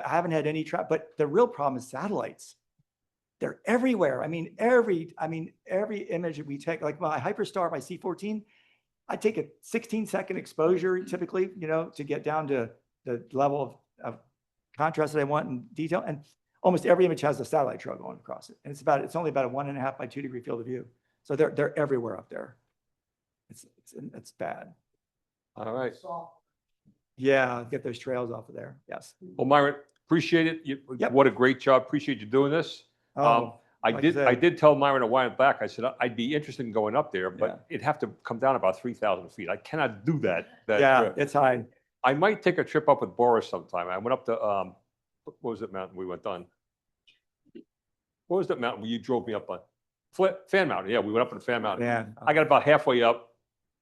haven't had any trap, but the real problem is satellites. They're everywhere. I mean, every image that we take, like my Hyperstar, my C-14, I take a 16-second exposure typically, to get down to the level of contrast that I want in detail. And almost every image has a satellite trail going across it. And it's only about a 1.5 by 2 degree field of view. So they're everywhere up there. It's bad. All right. Yeah, get those trails off of there. Yes. Well, Myron, appreciate it. Yep. What a great job. Appreciate you doing this. I like I said. did tell Myron a while back, I said, I'd be interested in going up there, but it'd have to come down about 3,000 feet. I cannot do that. Yeah, trip. it's high. I might take a trip up with Boris sometime. I went up to, what was that mountain we went on? What was that mountain you drove me up on? Fan Mountain. Yeah, we went up on Fan Mountain. Yeah. I got about halfway up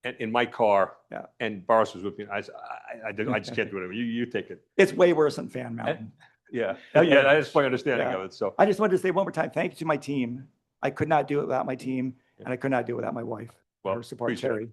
in my car. Yeah. And Boris was with me. I just can't do it. You take it. It's way worse than Fan Mountain. Yeah. Yeah, that's my understanding of it. So I just wanted to say one more time, thank you to my team. I could not do it without my team, and I could not do it without my wife. Well, Her support, appreciate it. Terry.